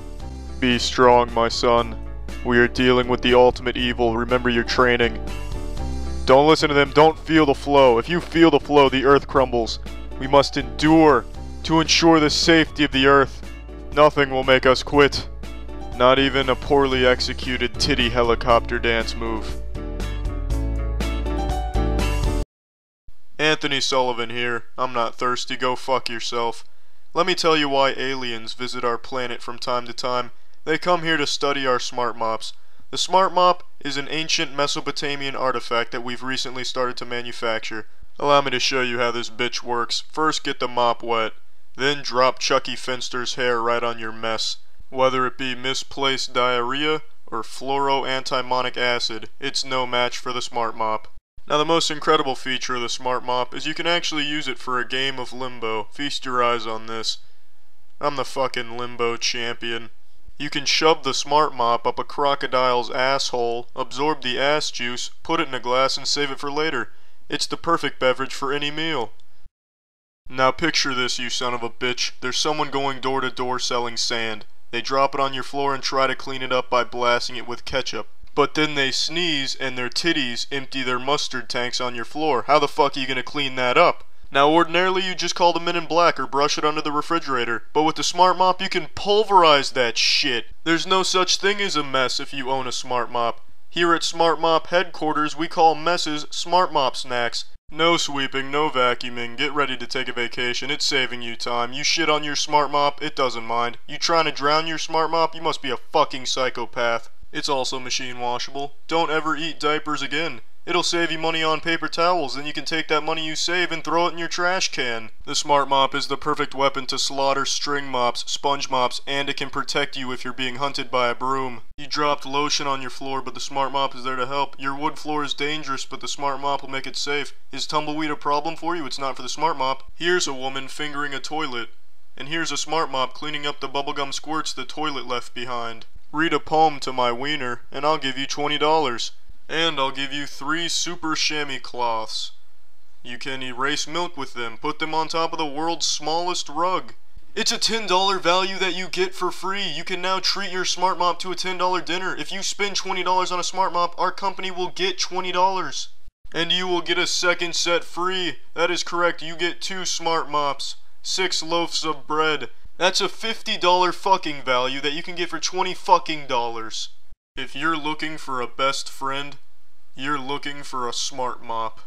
Be strong, my son. We are dealing with the ultimate evil. Remember your training. Don't listen to them, don't feel the flow. If you feel the flow, the earth crumbles. We must endure to ensure the safety of the earth. Nothing will make us quit. Not even a poorly executed titty helicopter dance move. Anthony Sullivan here. I'm not thirsty, go fuck yourself. Let me tell you why aliens visit our planet from time to time. They come here to study our smart mops. The Smart Mop is an ancient Mesopotamian artifact that we've recently started to manufacture. Allow me to show you how this bitch works. First get the mop wet, then drop Chucky Finster's hair right on your mess. Whether it be misplaced diarrhea or fluoroantimonic acid, it's no match for the Smart Mop. Now the most incredible feature of the Smart Mop is you can actually use it for a game of limbo. Feast your eyes on this. I'm the fucking limbo champion. You can shove the Smart Mop up a crocodile's asshole, absorb the ass juice, put it in a glass, and save it for later. It's the perfect beverage for any meal. Now picture this, you son of a bitch. There's someone going door to door selling sand. They drop it on your floor and try to clean it up by blasting it with ketchup. But then they sneeze and their titties empty their mustard tanks on your floor. How the fuck are you gonna clean that up? Now ordinarily you just call the Men in Black or brush it under the refrigerator, but with the Smart Mop you can pulverize that shit. There's no such thing as a mess if you own a Smart Mop. Here at Smart Mop headquarters we call messes Smart Mop snacks. No sweeping, no vacuuming. Get ready to take a vacation. It's saving you time. You shit on your smart mop, it doesn't mind. You trying to drown your smart mop? You must be a fucking psychopath. It's also machine washable. Don't ever eat diapers again. It'll save you money on paper towels, then you can take that money you save and throw it in your trash can. The Smart Mop is the perfect weapon to slaughter string mops, sponge mops, and it can protect you if you're being hunted by a broom. You dropped lotion on your floor, but the Smart Mop is there to help. Your wood floor is dangerous, but the Smart Mop will make it safe. Is tumbleweed a problem for you? It's not for the Smart Mop. Here's a woman fingering a toilet. And here's a Smart Mop cleaning up the bubblegum squirts the toilet left behind. Read a poem to my wiener, and I'll give you $20. And I'll give you 3 super chamois cloths. You can erase milk with them, put them on top of the world's smallest rug. It's a $10 value that you get for free. You can now treat your Smart Mop to a $10 dinner. If you spend $20 on a Smart Mop, our company will get $20. And you will get a second set free. That is correct, you get 2 Smart Mops, 6 loaves of bread. That's a $50 fucking value that you can get for $20 fucking dollars. If you're looking for a best friend, you're looking for a Smart Mop.